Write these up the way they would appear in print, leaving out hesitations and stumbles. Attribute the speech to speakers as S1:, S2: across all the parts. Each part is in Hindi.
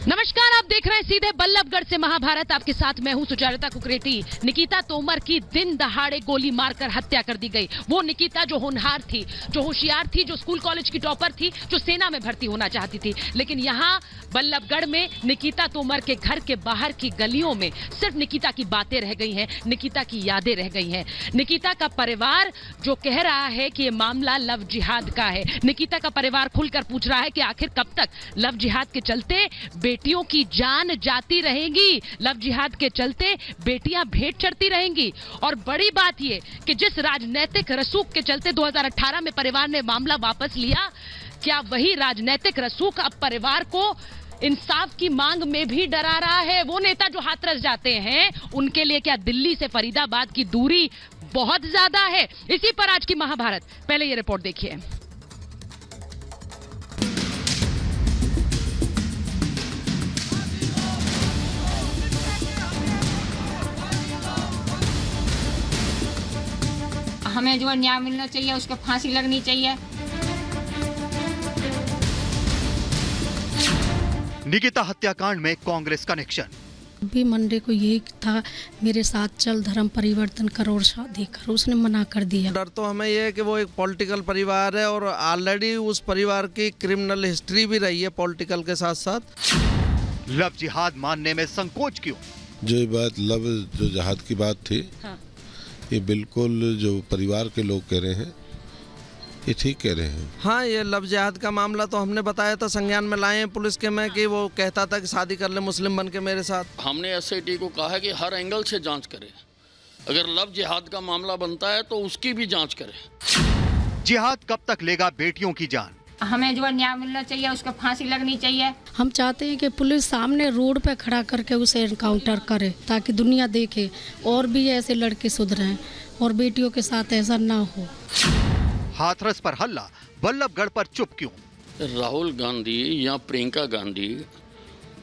S1: नमस्कार, आप देख रहे हैं सीधे बल्लभगढ़ से महाभारत। आपके साथ मैं हूं सुचारिता कुकरेटी। निकिता तोमर की दिन दहाड़े गोली मारकर हत्या कर दी गई। वो निकिता जो होनहार थी, जो होशियार थी, जो स्कूल कॉलेज की टॉपर थी, जो सेना में भर्ती होना चाहती थी, लेकिन यहाँ बल्लभगढ़ में निकिता तोमर के घर के बाहर की गलियों में सिर्फ निकिता की बातें रह गई हैं, निकिता की यादें रह गई हैं। निकिता का परिवार जो कह रहा है कि ये मामला लव जिहाद का है। निकिता का परिवार खुलकर पूछ रहा है कि आखिर कब तक लव जिहाद के चलते बेटियों की जान जाती रहेंगी, लव जिहाद के चलते बेटियां भेंट चढ़ती रहेंगी। और बड़ी बात यह कि जिस राजनीतिक रसूख के चलते 2018 में परिवार ने मामला वापस लिया, क्या वही राजनीतिक रसूख अब परिवार को इंसाफ की मांग में भी डरा रहा है? वो नेता जो हाथरस जाते हैं, उनके लिए क्या दिल्ली से फरीदाबाद की दूरी बहुत ज्यादा है? इसी पर आज की महाभारत। पहले ये रिपोर्ट देखिए।
S2: हमें जो न्याय मिलना चाहिए, उसको फांसी लगनी चाहिए।
S3: निकिता हत्याकांड में कांग्रेस कनेक्शन।
S4: भी मंडे को यही था, मेरे साथ चल, धर्म परिवर्तन करो और शादी करो, उसने मना कर दिया।
S5: डर तो हमें ये है कि वो एक पॉलिटिकल परिवार है और ऑलरेडी उस परिवार की क्रिमिनल हिस्ट्री भी रही है पॉलिटिकल के साथ साथ।
S3: लव जिहाद मानने में संकोच क्यों?
S6: जो ये बात लव जो जिहाद की बात थी,
S1: हाँ।
S6: ये बिल्कुल जो परिवार के लोग कह रहे हैं, ये ठीक कह रहे हैं।
S5: हाँ, ये लव जिहाद का मामला तो हमने बताया था, संज्ञान में लाए हैं पुलिस के में कि वो कहता था कि शादी कर ले मुस्लिम बन के मेरे साथ।
S7: हमने एसआईटी को कहा है कि हर एंगल से जांच करे। अगर लव जिहाद का मामला बनता है तो उसकी भी जांच करे।
S3: जिहाद कब तक लेगा बेटियों की जान?
S2: हमें जो न्याय मिलना चाहिए, उसको फांसी लगनी चाहिए।
S4: हम चाहते हैं कि पुलिस सामने रोड पे खड़ा करके उसे एनकाउंटर करे, ताकि दुनिया देखे और भी ऐसे लड़के सुधरें और बेटियों के साथ ऐसा ना हो।
S3: हाथरस पर हल्ला, बल्लभगढ़ पर चुप क्यों?
S7: राहुल गांधी या प्रियंका गांधी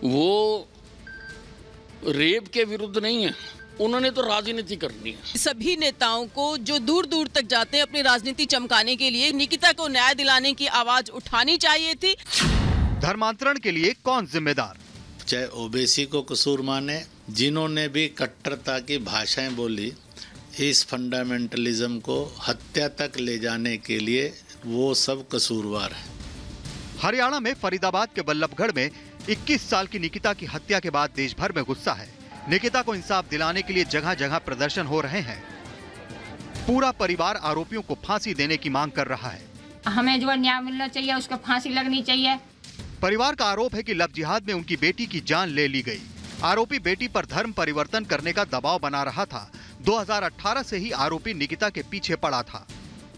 S7: वो रेप के विरुद्ध नहीं है, उन्होंने तो राजनीति करनी है।
S8: सभी नेताओं को जो दूर दूर तक जाते हैं अपनी राजनीति चमकाने के लिए, निकिता को न्याय दिलाने की आवाज उठानी चाहिए थी।
S3: धर्मांतरण के लिए कौन जिम्मेदार?
S9: चाहे ओबीसी को कसूर माने, जिन्होंने भी कट्टरता की भाषाएं बोली, इस फंडामेंटलिज्म को हत्या तक ले जाने के लिए वो सब कसूरवार है।
S3: हरियाणा में फरीदाबाद के बल्लभगढ़ में 21 साल की निकिता की हत्या के बाद देश भर में गुस्सा है। निकिता को इंसाफ दिलाने के लिए जगह जगह प्रदर्शन हो रहे हैं। पूरा परिवार आरोपियों को फांसी देने की मांग कर रहा है।
S2: हमें जो न्याय मिलना चाहिए, उसको फांसी लगनी चाहिए।
S3: परिवार का आरोप है कि लव जिहाद में उनकी बेटी की जान ले ली गई। आरोपी बेटी पर धर्म परिवर्तन करने का दबाव बना रहा था। 2018 से ही आरोपी निकिता के पीछे पड़ा था।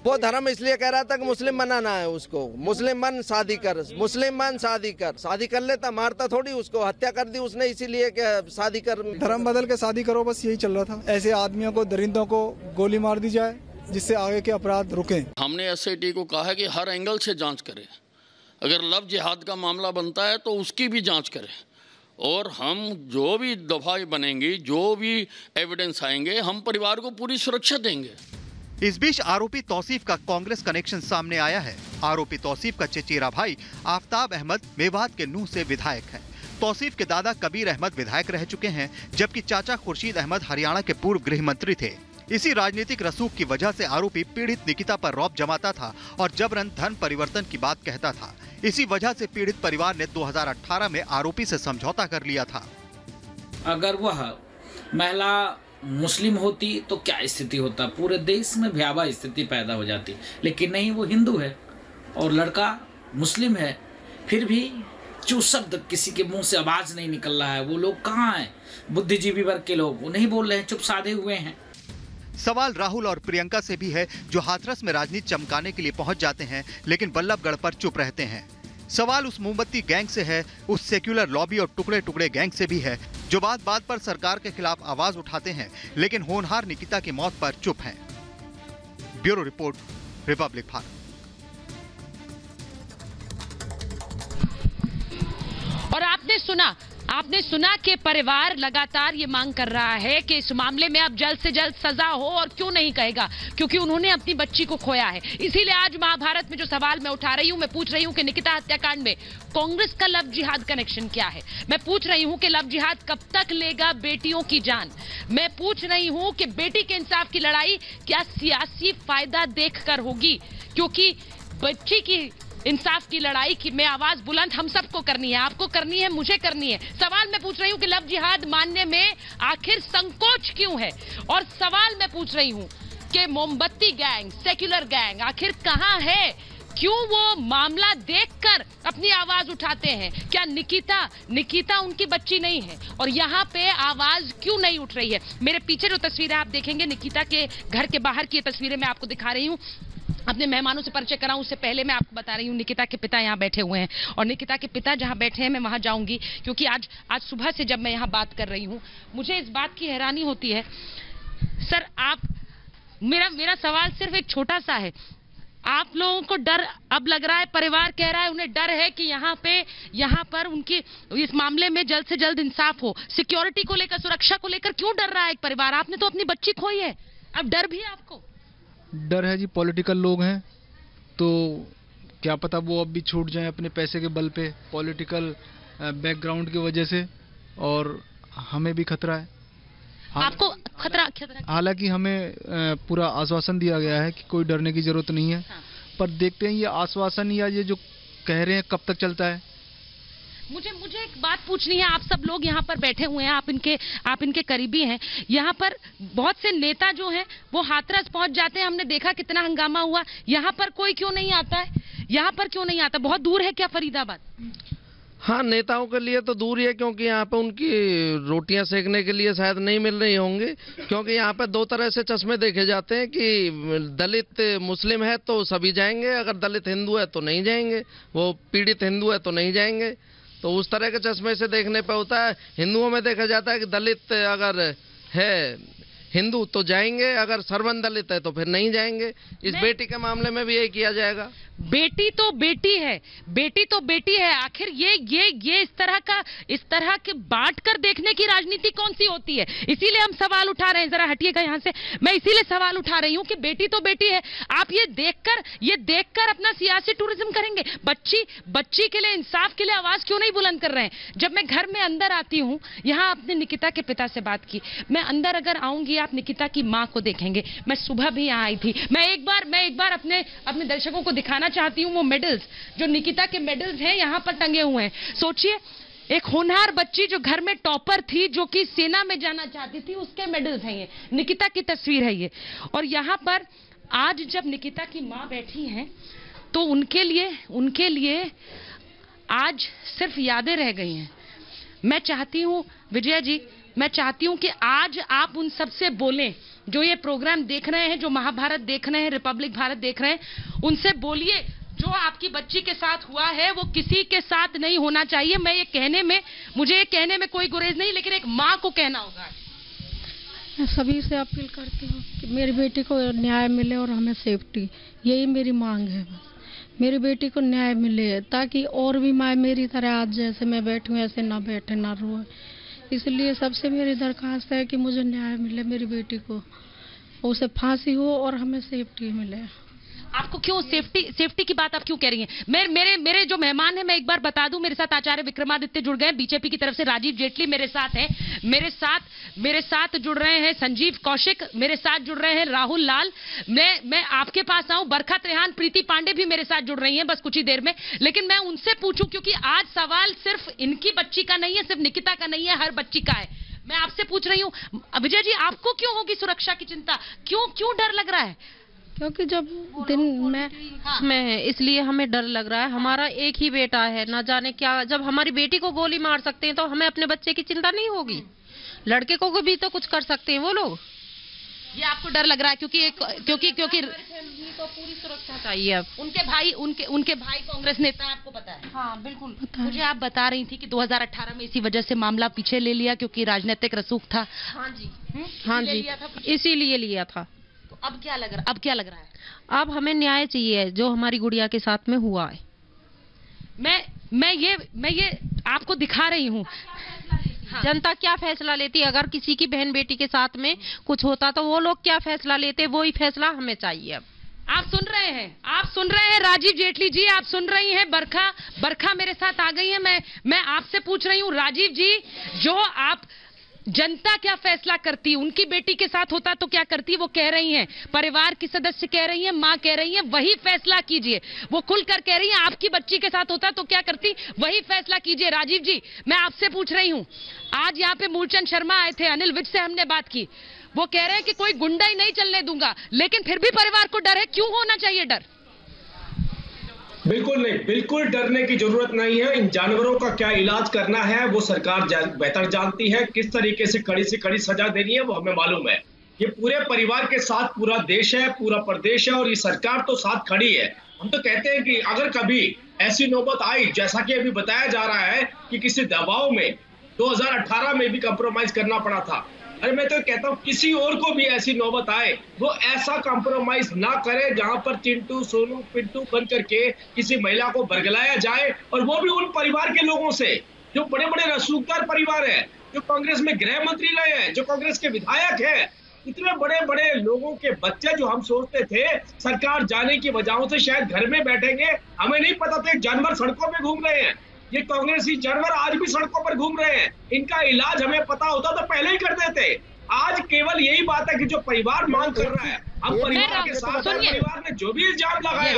S5: वो धर्म इसलिए कह रहा था कि मुस्लिम बनाना है उसको, मुस्लिम बन शादी कर, मुस्लिम बन शादी कर लेता, मारता थोड़ी उसको। हत्या कर दी उसने इसीलिए कि शादी कर।
S10: धर्म बदल के शादी करो, बस यही चल रहा था। ऐसे आदमियों को, दरिंदों को गोली मार दी जाए जिससे आगे के अपराध रुकें।
S7: हमने एसआईटी को कहा है कि हर एंगल से जांच करे। अगर लव जिहाद का मामला बनता है तो उसकी भी जांच करे। और हम जो भी दफाएं बनेंगी, जो भी एविडेंस आएंगे, हम परिवार को पूरी सुरक्षा देंगे।
S3: इस बीच आरोपी तौसीफ का कांग्रेस कनेक्शन सामने आया है। आरोपी तौसीफ का चचेरा भाई आफ्ताब अहमद मेवात के नूह से विधायक है। तौसीफ के दादा कबीर अहमद विधायक रह चुके हैं, जबकि चाचा खुर्शीद अहमद हरियाणा के पूर्व गृह मंत्री थे। इसी राजनीतिक रसूख की वजह से आरोपी पीड़ित निकिता पर रौब जमाता था और जबरन धर्म परिवर्तन की बात कहता था। इसी वजह से पीड़ित परिवार ने 2018 में आरोपी से समझौता कर लिया था।
S11: अगर वह महिला मुस्लिम होती तो क्या स्थिति होता? पूरे देश में भयावह स्थिति पैदा हो जाती। लेकिन नहीं, वो हिंदू है और लड़का मुस्लिम है, फिर भी जो शब्द किसी के मुंह से आवाज नहीं निकल रहा है। वो लोग कहाँ हैं? बुद्धिजीवी वर्ग के लोग, वो नहीं बोल रहे हैं, चुप साधे हुए हैं।
S3: सवाल राहुल और प्रियंका से भी है, जो हाथरस में राजनीति चमकाने के लिए पहुंच जाते हैं लेकिन बल्लभगढ़ पर चुप रहते हैं। सवाल उस मोमबत्ती गैंग से है, उस सेक्युलर लॉबी और टुकड़े टुकड़े गैंग से भी है, जो बात बात पर सरकार के खिलाफ आवाज उठाते हैं लेकिन होनहार निकिता की मौत पर चुप हैं। Bureau report, Republic Bharat.
S1: और आपने सुना आपने सुना कि परिवार लगातार ये मांग कर रहा है कि इस मामले में अब जल्द से जल्द सजा हो, और क्यों नहीं कहेगा, क्योंकि उन्होंने अपनी बच्ची को खोया है। इसीलिए आज महाभारत में जो सवाल मैं उठा रही हूं, मैं पूछ रही हूं कि निकिता हत्याकांड में कांग्रेस का लव जिहाद कनेक्शन क्या है। मैं पूछ रही हूं कि लव जिहाद कब तक लेगा बेटियों की जान। मैं पूछ रही हूं कि बेटी के इंसाफ की लड़ाई क्या सियासी फायदा देखकर होगी, क्योंकि बच्ची की इंसाफ की लड़ाई की में आवाज बुलंद हम सबको करनी है, आपको करनी है, मुझे करनी है। सवाल मैं पूछ रही हूं कि लव जिहाद मानने में आखिर संकोच क्यों है, और सवाल मैं पूछ रही हूं कि मोमबत्ती गैंग, सेक्युलर गैंग आखिर कहां है, क्यों वो मामला देखकर अपनी आवाज उठाते हैं। क्या निकिता उनकी बच्ची नहीं है, और यहाँ पे आवाज क्यों नहीं उठ रही है। मेरे पीछे जो तस्वीरें आप देखेंगे निकिता के घर के बाहर की तस्वीरें मैं आपको दिखा रही हूँ। अपने मेहमानों से परिचय कराऊं उससे पहले मैं आपको बता रही हूँ निकिता के पिता यहाँ बैठे हुए हैं, और निकिता के पिता जहाँ बैठे हैं मैं वहां जाऊंगी, क्योंकि आज सुबह से जब मैं यहाँ बात कर रही हूँ मुझे इस बात की हैरानी होती है। सर आप, मेरा सवाल सिर्फ एक छोटा सा है, आप लोगों को डर अब लग रहा है, परिवार कह रहा है उन्हें डर है कि यहाँ पर उनकी इस मामले में जल्द से जल्द इंसाफ हो। सिक्योरिटी को लेकर, सुरक्षा को लेकर क्यों डर रहा है एक परिवार? आपने तो अपनी बच्ची खोई है, अब डर भी है आपको?
S10: डर है जी, पॉलिटिकल लोग हैं तो क्या पता वो अब भी छूट जाएं अपने पैसे के बल पे, पॉलिटिकल बैकग्राउंड की वजह से, और हमें भी खतरा है।
S1: आपको खतरा?
S10: हालांकि हमें पूरा आश्वासन दिया गया है कि कोई डरने की जरूरत नहीं है।
S1: हाँ।
S10: पर देखते हैं ये आश्वासन या ये जो कह रहे हैं कब तक चलता है।
S1: मुझे एक बात पूछनी है, आप सब लोग यहाँ पर बैठे हुए हैं, आप इनके करीबी हैं। यहाँ पर बहुत से नेता जो हैं वो हाथरस पहुंच जाते हैं, हमने देखा कितना हंगामा हुआ। यहाँ पर कोई क्यों नहीं आता है? यहाँ पर क्यों नहीं आता? बहुत दूर है क्या फरीदाबाद?
S5: हाँ, नेताओं के लिए तो दूर ही है, क्योंकि यहाँ पे उनकी रोटियां सेकने के लिए शायद नहीं मिल रही होंगी, क्योंकि यहाँ पे दो तरह से चश्मे देखे जाते हैं कि दलित मुस्लिम है तो सभी जाएंगे, अगर दलित हिंदू है तो नहीं जाएंगे, वो पीड़ित हिंदू है तो नहीं जाएंगे। तो उस तरह के चश्मे से देखने पे होता है। हिंदुओं में देखा जाता है कि दलित अगर है हिंदू तो जाएंगे, अगर सर्वन दलित है तो फिर नहीं जाएंगे। इस बेटी के मामले में भी यही किया जाएगा।
S1: बेटी तो बेटी है, बेटी तो बेटी है। आखिर ये इस तरह के बांट कर देखने की राजनीति कौन सी होती है? इसीलिए हम सवाल उठा रहे हैं। जरा हटिएगा यहाँ से। मैं इसीलिए सवाल उठा रही हूँ कि बेटी तो बेटी है। आप ये देखकर अपना सियासी टूरिज्म करेंगे? बच्ची के लिए, इंसाफ के लिए आवाज क्यों नहीं बुलंद कर रहे हैं? जब मैं घर में अंदर आती हूँ, यहाँ आपने निकिता के पिता से बात की, मैं अंदर अगर आऊंगी आप निकिता की माँ को देखेंगे। मैं सुबह भी यहाँ आई थी। मैं एक बार अपने दर्शकों को दिखाना चाहती हूँ वो मेडल्स, जो निकिता के मेडल्स हैं यहाँ पर टंगे हुए हैं। सोचिए, एक होनहार बच्ची जो घर में टॉपर थी, जो कि सेना में जाना चाहती थी, उसके मेडल्स हैं ये। निकिता की तस्वीर है ये। और यहाँ पर आज जब निकिता की माँ बैठी हैं तो उनके लिए आज सिर्फ यादें रह गई हैं। मैं चाहती हूँ विजय जी, मैं चाहती हूँ कि आज आप उन सबसे बोलें जो ये प्रोग्राम देख रहे हैं, जो महाभारत देख रहे हैं, रिपब्लिक भारत देख रहे हैं। उनसे बोलिए जो आपकी बच्ची के साथ हुआ है वो किसी के साथ नहीं होना चाहिए। मुझे ये कहने में कोई गुरेज नहीं, लेकिन एक माँ को कहना होगा।
S4: मैं सभी से अपील करती हूँ कि मेरी बेटी को न्याय मिले और हमें सेफ्टी, यही मेरी मांग है। बस मेरी बेटी को न्याय मिले, ताकि और भी माँ मेरी तरह आज जैसे मैं बैठी हूँ ऐसे ना बैठे, ना रोए। इसलिए सबसे मेरी दरखास्त है कि मुझे न्याय मिले, मेरी बेटी को उसे फांसी हो और हमें सेफ्टी मिले।
S1: आपको क्यों सेफ्टी की बात आप क्यों कह रही हैं? मेरे जो मेहमान हैं मैं एक बार बता दूं, मेरे साथ आचार्य विक्रमादित्य जुड़ गए, बीजेपी की तरफ से राजीव जेटली मेरे साथ हैं, मेरे साथ जुड़ रहे हैं संजीव कौशिक, मेरे साथ जुड़ रहे हैं राहुल लाल। मैं आपके पास आऊं, बरखा त्रेहान, प्रीति पांडे भी मेरे साथ जुड़ रही हैं बस कुछ ही देर में। लेकिन मैं उनसे पूछूं, क्योंकि आज सवाल सिर्फ इनकी बच्ची का नहीं है, सिर्फ निकिता का नहीं है, हर बच्ची का है। मैं आपसे पूछ रही हूँ विजय जी, आपको क्यों होगी सुरक्षा की चिंता? क्यों डर लग रहा है?
S12: क्योंकि जब दिन में है इसलिए हमें डर लग रहा है। हमारा एक ही बेटा है, ना जाने क्या, जब हमारी बेटी को गोली मार सकते हैं तो हमें अपने बच्चे की चिंता नहीं होगी? लड़के को भी तो कुछ कर सकते हैं वो लोग।
S1: ये आपको डर लग रहा है क्योंकि
S12: तो पूरी सुरक्षा चाहिए। अब
S1: उनके भाई कांग्रेस नेता, आपको पता है?
S12: हाँ बिल्कुल।
S1: मुझे आप बता रही थी कि 2018 में इसी वजह से मामला पीछे ले लिया क्योंकि राजनीतिक रसूख था।
S12: हाँ जी, इसीलिए लिया था।
S1: तो अब क्या लग रहा है?
S12: अब हमें न्याय चाहिए जो हमारी गुड़िया के साथ में हुआ है।
S1: मैं मैं ये आपको दिखा रही हूँ।
S12: जनता क्या फैसला लेती है? अगर किसी की बहन बेटी के साथ में कुछ होता तो वो लोग क्या फैसला लेते, वही फैसला हमें चाहिए। अब
S1: आप सुन रहे हैं राजीव जेटली जी, आप सुन रही हैं। बरखा मेरे साथ आ गई है। मैं आपसे पूछ रही हूँ राजीव जी, जो आप जनता क्या फैसला करती, उनकी बेटी के साथ होता तो क्या करती? वो कह रही हैं, परिवार की सदस्य कह रही हैं, माँ कह रही हैं, वही फैसला कीजिए। वो खुलकर कह रही हैं, आपकी बच्ची के साथ होता तो क्या करती, वही फैसला कीजिए। राजीव जी, मैं आपसे पूछ रही हूँ, आज यहाँ पे मूलचंद शर्मा आए थे, अनिल विज से हमने बात की, वो कह रहे हैं कि कोई गुंडा ही नहीं चलने दूंगा, लेकिन फिर भी परिवार को डर है। क्यों होना चाहिए डर?
S13: बिल्कुल नहीं, बिल्कुल डरने की जरूरत नहीं है। इन जानवरों का क्या इलाज करना है वो सरकार बेहतर जानती है। किस तरीके से कड़ी सजा देनी है वो हमें मालूम है। ये पूरे परिवार के साथ पूरा देश है, पूरा प्रदेश है, और ये सरकार तो साथ खड़ी है। हम तो कहते हैं कि अगर कभी ऐसी नौबत आई, जैसा कि अभी बताया जा रहा है कि किसी दबाव में 2018 में भी कॉम्प्रोमाइज करना पड़ा था, अरे मैं तो कहता हूँ किसी और को भी ऐसी नौबत आए, वो ऐसा कॉम्प्रोमाइज ना करे जहां पर चिंटू सोनू पिंटू बन करके किसी महिला को बरगलाया जाए, और वो भी उन परिवार के लोगों से जो बड़े बड़े रसूखदार परिवार है, जो कांग्रेस में गृह मंत्री रहे हैं, जो कांग्रेस के विधायक हैं। इतने बड़े बड़े लोगों के बच्चे जो हम सोचते थे सरकार जाने की वजहों से शायद घर में बैठेंगे, हमें नहीं पता था जानवर सड़कों पे घूम रहे हैं। ये कांग्रेसी जानवर आज भी सड़कों पर घूम रहे हैं। इनका इलाज हमें पता होता तो पहले ही कर देते। आज केवल यही बात है कि जो परिवार मांग कर रहा है, हम परिवार के साथ, परिवार ने जो भी इल्जाम लगाया,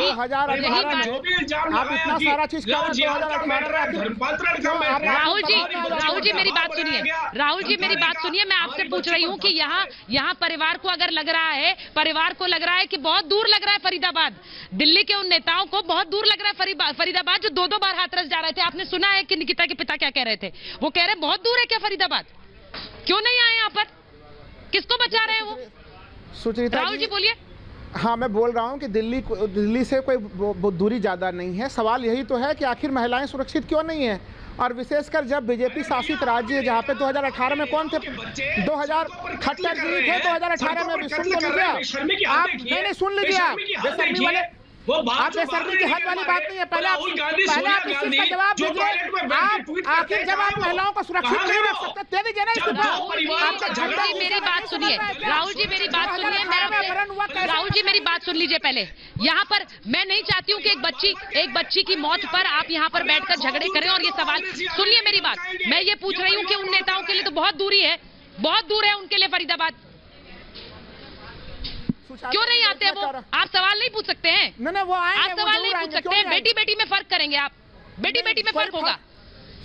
S13: जो भी इल्जाम लगाया कि लव जिहाद का मैटर है, धर्मांतरण का मैटर है।
S1: राहुल जी मेरी बात सुनिए, राहुल जी मेरी बात सुनिए। मैं आपसे पूछ रही हूँ कि यहाँ परिवार को अगर लग रहा है, परिवार को लग रहा है कि बहुत दूर लग रहा है फरीदाबाद, दिल्ली के उन नेताओं को बहुत दूर लग रहा है फरीदाबाद, जो 2-2 बार हाथरस जा रहे थे। आपने सुना है कि निकिता के पिता क्या कह रहे थे? वो कह रहे बहुत दूर है क्या फरीदाबाद, क्यों नहीं आए यहाँ पर, किसको बचा रहे हैं वो?
S14: सुचरिता
S1: राहुल जी बोलिए।
S14: हाँ, मैं बोल रहा हूँ कि दिल्ली से कोई दूरी ज़्यादा नहीं है। सवाल यही तो है कि आखिर महिलाएं सुरक्षित क्यों नहीं है, और विशेषकर जब बीजेपी शासित राज्य जहाँ पे 2018 में कौन थे, 2000 खट्टर जी थे 2018 में भी। सुन तो लीजिए आप, नहीं सुन लीजिए आप, बेशर्मी वाले, आप बेशर्मी की हद वाली बात नहीं है। पहले आप इस चीज का जवाब दीजिए। आप आखिर जब आप महिलाओं को सुरक्षित नहीं रख सकते, दे दीजिए ना इस्तीफा।
S1: मेरी बात सुनिए राहुल जी, मेरी बात सुनिए। राहुल जी मेरी बात सुन लीजिए पहले। यहाँ पर मैं नहीं चाहती हूँ कि एक बच्ची की मौत पर आप यहाँ पर बैठकर झगड़े करें और ये सवाल सुनिए मेरी बात। मैं ये पूछ रही हूँ कि उन नेताओं के लिए तो बहुत दूरी है, बहुत दूर है उनके लिए फरीदाबाद, क्यों नहीं आते वो? आप सवाल नहीं पूछ सकते हैं?
S14: नहीं, वो आएंगे,
S1: आप सवाल नहीं पूछ सकते हैं। बेटी बेटी में फर्क करेंगे आप, बेटी बेटी में फर्क होगा।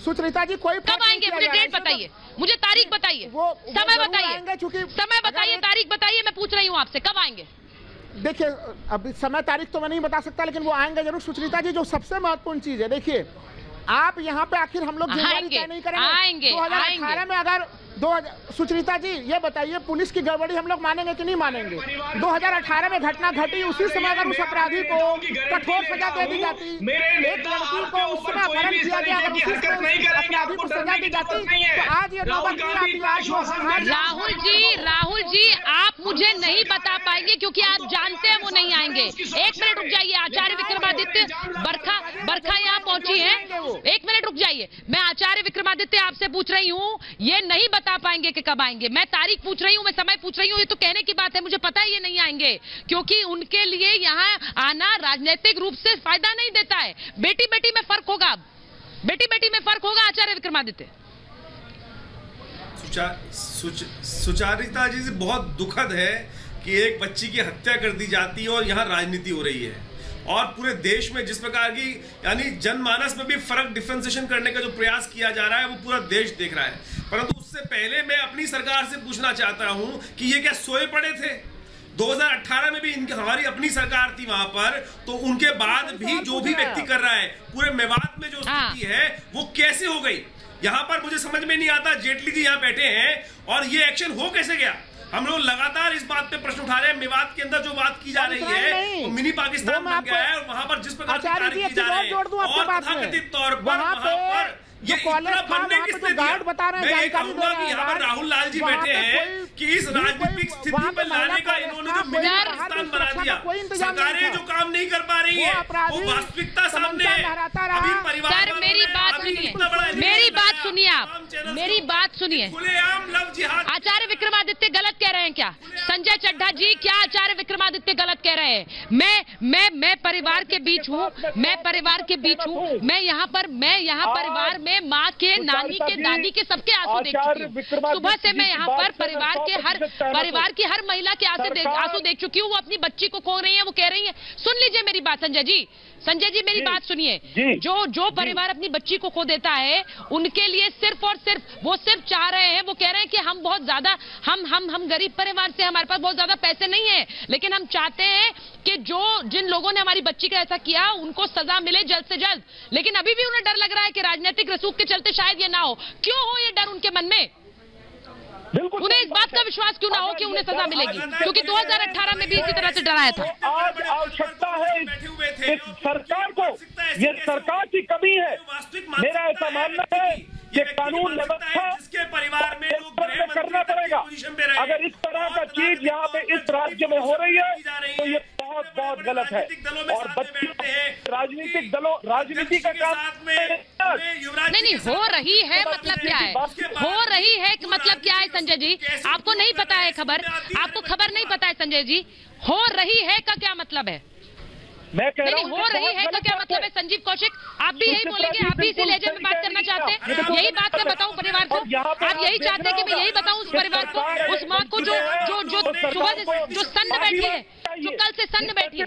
S14: सुचरिता जी कोई
S1: कब आएंगे? मुझे डेट बताइए, मुझे तारीख बताइए, समय बताइए, समय बताइए, तारीख बताइए। मैं पूछ रही हूँ आपसे कब आएंगे?
S14: देखिए अभी समय तारीख तो मैं नहीं बता सकता, लेकिन वो आएंगे जरूर। सुचरिता जी जो सबसे महत्वपूर्ण चीज है, देखिए आप यहाँ पे आखिर हम लोग जिम्मेदारी तय नहीं करेंगे। 2018 में अगर सुचरिता जी ये बताइए, पुलिस की गड़बड़ी हम लोग मानेंगे कि नहीं मानेंगे? 2018 में घटना घटी, उसी समय अगर उस अपराधी को कठोर सजा दे दी जाती, एक लड़की को उस समय अपहरण किया गया, अगर उसी समय अपराधी को सजा दी जाती तो आज ये नौबत नहीं आती।
S1: राहुल जी आप मुझे नहीं बता पाएंगे क्योंकि आप जानते हैं वो नहीं आएंगे। 1 मिनट रुक जाइए। आचार्य विक्रमादित्य, बरखा यहाँ पहुंची है, 1 मिनट रुक जाइए। मैं आचार्य विक्रमादित्य आपसे पूछ रही हूँ, ये नहीं बता पाएंगे कि कब आएंगे। मैं तारीख पूछ रही हूँ, मैं समय पूछ रही हूँ, ये तो कहने की बात है। मुझे पता है ये नहीं आएंगे क्योंकि उनके लिए यहाँ आना राजनीतिक रूप से फायदा नहीं देता है। बेटी बेटी में फर्क होगा, बेटी बेटी में फर्क होगा। आचार्य विक्रमादित्य,
S15: सुचारिता जी से बहुत दुखद है कि एक बच्ची की हत्या कर दी जाती है और यहाँ राजनीति हो रही है, और पूरे देश में जिस प्रकार की यानी जनमानस में भी फर्क डिफरेंशिएशन करने का जो प्रयास किया जा रहा है वो पूरा देश देख रहा है। परंतु उससे पहले मैं अपनी सरकार से पूछना चाहता हूं कि ये क्या सोए पड़े थे? 2018 में भी हमारी अपनी सरकार थी वहां पर, तो उनके बाद भी जो भी व्यक्ति कर रहा है, पूरे मेवात में जो स्थिति है वो कैसे हो गई? यहाँ पर मुझे समझ में नहीं आता। जेटली जी यहाँ बैठे हैं और ये एक्शन हो कैसे गया? हम लोग लगातार इस बात पे प्रश्न उठा रहे हैं। मेवात के अंदर जो बात की जा रही है वो मिनी पाकिस्तान बन गया है, और वहाँ पर जिस प्रकार से कार्य की जा रहे हैं और तथाकथित तौर पर वहाँ पर ये इतना बनने की स्थिति है। मैं ये कहूंगा कि यहाँ पर राहुल लाल जी बैठे हैं कि इस राजनीतिक स्थिति पर लाने का इन्होंने जो मिडिल पाकिस्तान बना दिया, सरकारें जो काम नहीं कर पा रही है वो वास्तविकता सामने है। अभी परिवार
S1: सर मेरी बात सुनिए, मेरी बात सुनिए, आप मेरी बात सुनिए।
S15: खुलेआम लव जिहाद।
S1: आचार्य विक्रमादित्य गलत कह रहे हैं क्या? संजय चड्ढा जी, क्या आचार्य विक्रमादित्य गलत कह रहे हैं? मैं परिवार के बीच हूँ, मैं परिवार के बीच हूँ। मैं यहाँ परिवार में माँ के, नानी के, दादी के सबके आंसू देख चुकी हूँ। सुबह से मैं यहाँ पर परिवार की हर महिला के आंसू देख चुकी हूँ। वो अपनी बच्ची को खो रही है, वो कह रही है। सुन लीजिए मेरी बात संजय जी मेरी बात सुनिए। जो परिवार अपनी बच्ची को खो देता है, उनके लिए सिर्फ और सिर्फ वो चाह रहे हैं, वो कह रहे हैं कि हम बहुत ज्यादा हम गरीब परिवार से, हमारे पास बहुत ज्यादा पैसे नहीं है, लेकिन हम चाहते हैं कि जिन लोगों ने हमारी बच्ची का ऐसा किया उनको सजा मिले जल्द से जल्द। लेकिन अभी भी उन्हें डर लग रहा है कि राजनीतिक रसूख के चलते शायद ये ना हो। क्यों हो ये डर उनके मन में? उन्हें इस बात का विश्वास क्यों ना हो कि उन्हें सजा मिलेगी? क्योंकि 2018 में भी इसी तरह से डराया था।
S16: आज आवश्यकता है इस सरकार को, ये सरकार की कमी है। मेरा ऐसा मानना है कि कानून व्यवस्था
S15: जिसके परिवार में लोग
S16: करना पड़ेगा। अगर इस तरह का चीज यहाँ पे इस राज्य में हो रही है तो ये बहुत गलत है। और राजनीति का काम
S1: नहीं हो रही है, मतलब क्या है? हो रही है कि मतलब क्या है संजय जी? आपको नहीं पता है खबर? आपको खबर नहीं पता है संजय जी? हो रही है का क्या मतलब है?
S16: मैं कह रहा
S1: हूँ हो रही है तो क्या मतलब है? संजीव कौशिक, आप भी यही बोलेंगे? आप भी इसी लहजे में बात करना चाहते हैं? यही बात मैं बताऊं परिवार को? आप यही चाहते हैं कि मैं यही बताऊं उस परिवार को, उस माँ को जो सुबह से जो सन्न बैठी है, जो कल से सन्न बैठी है,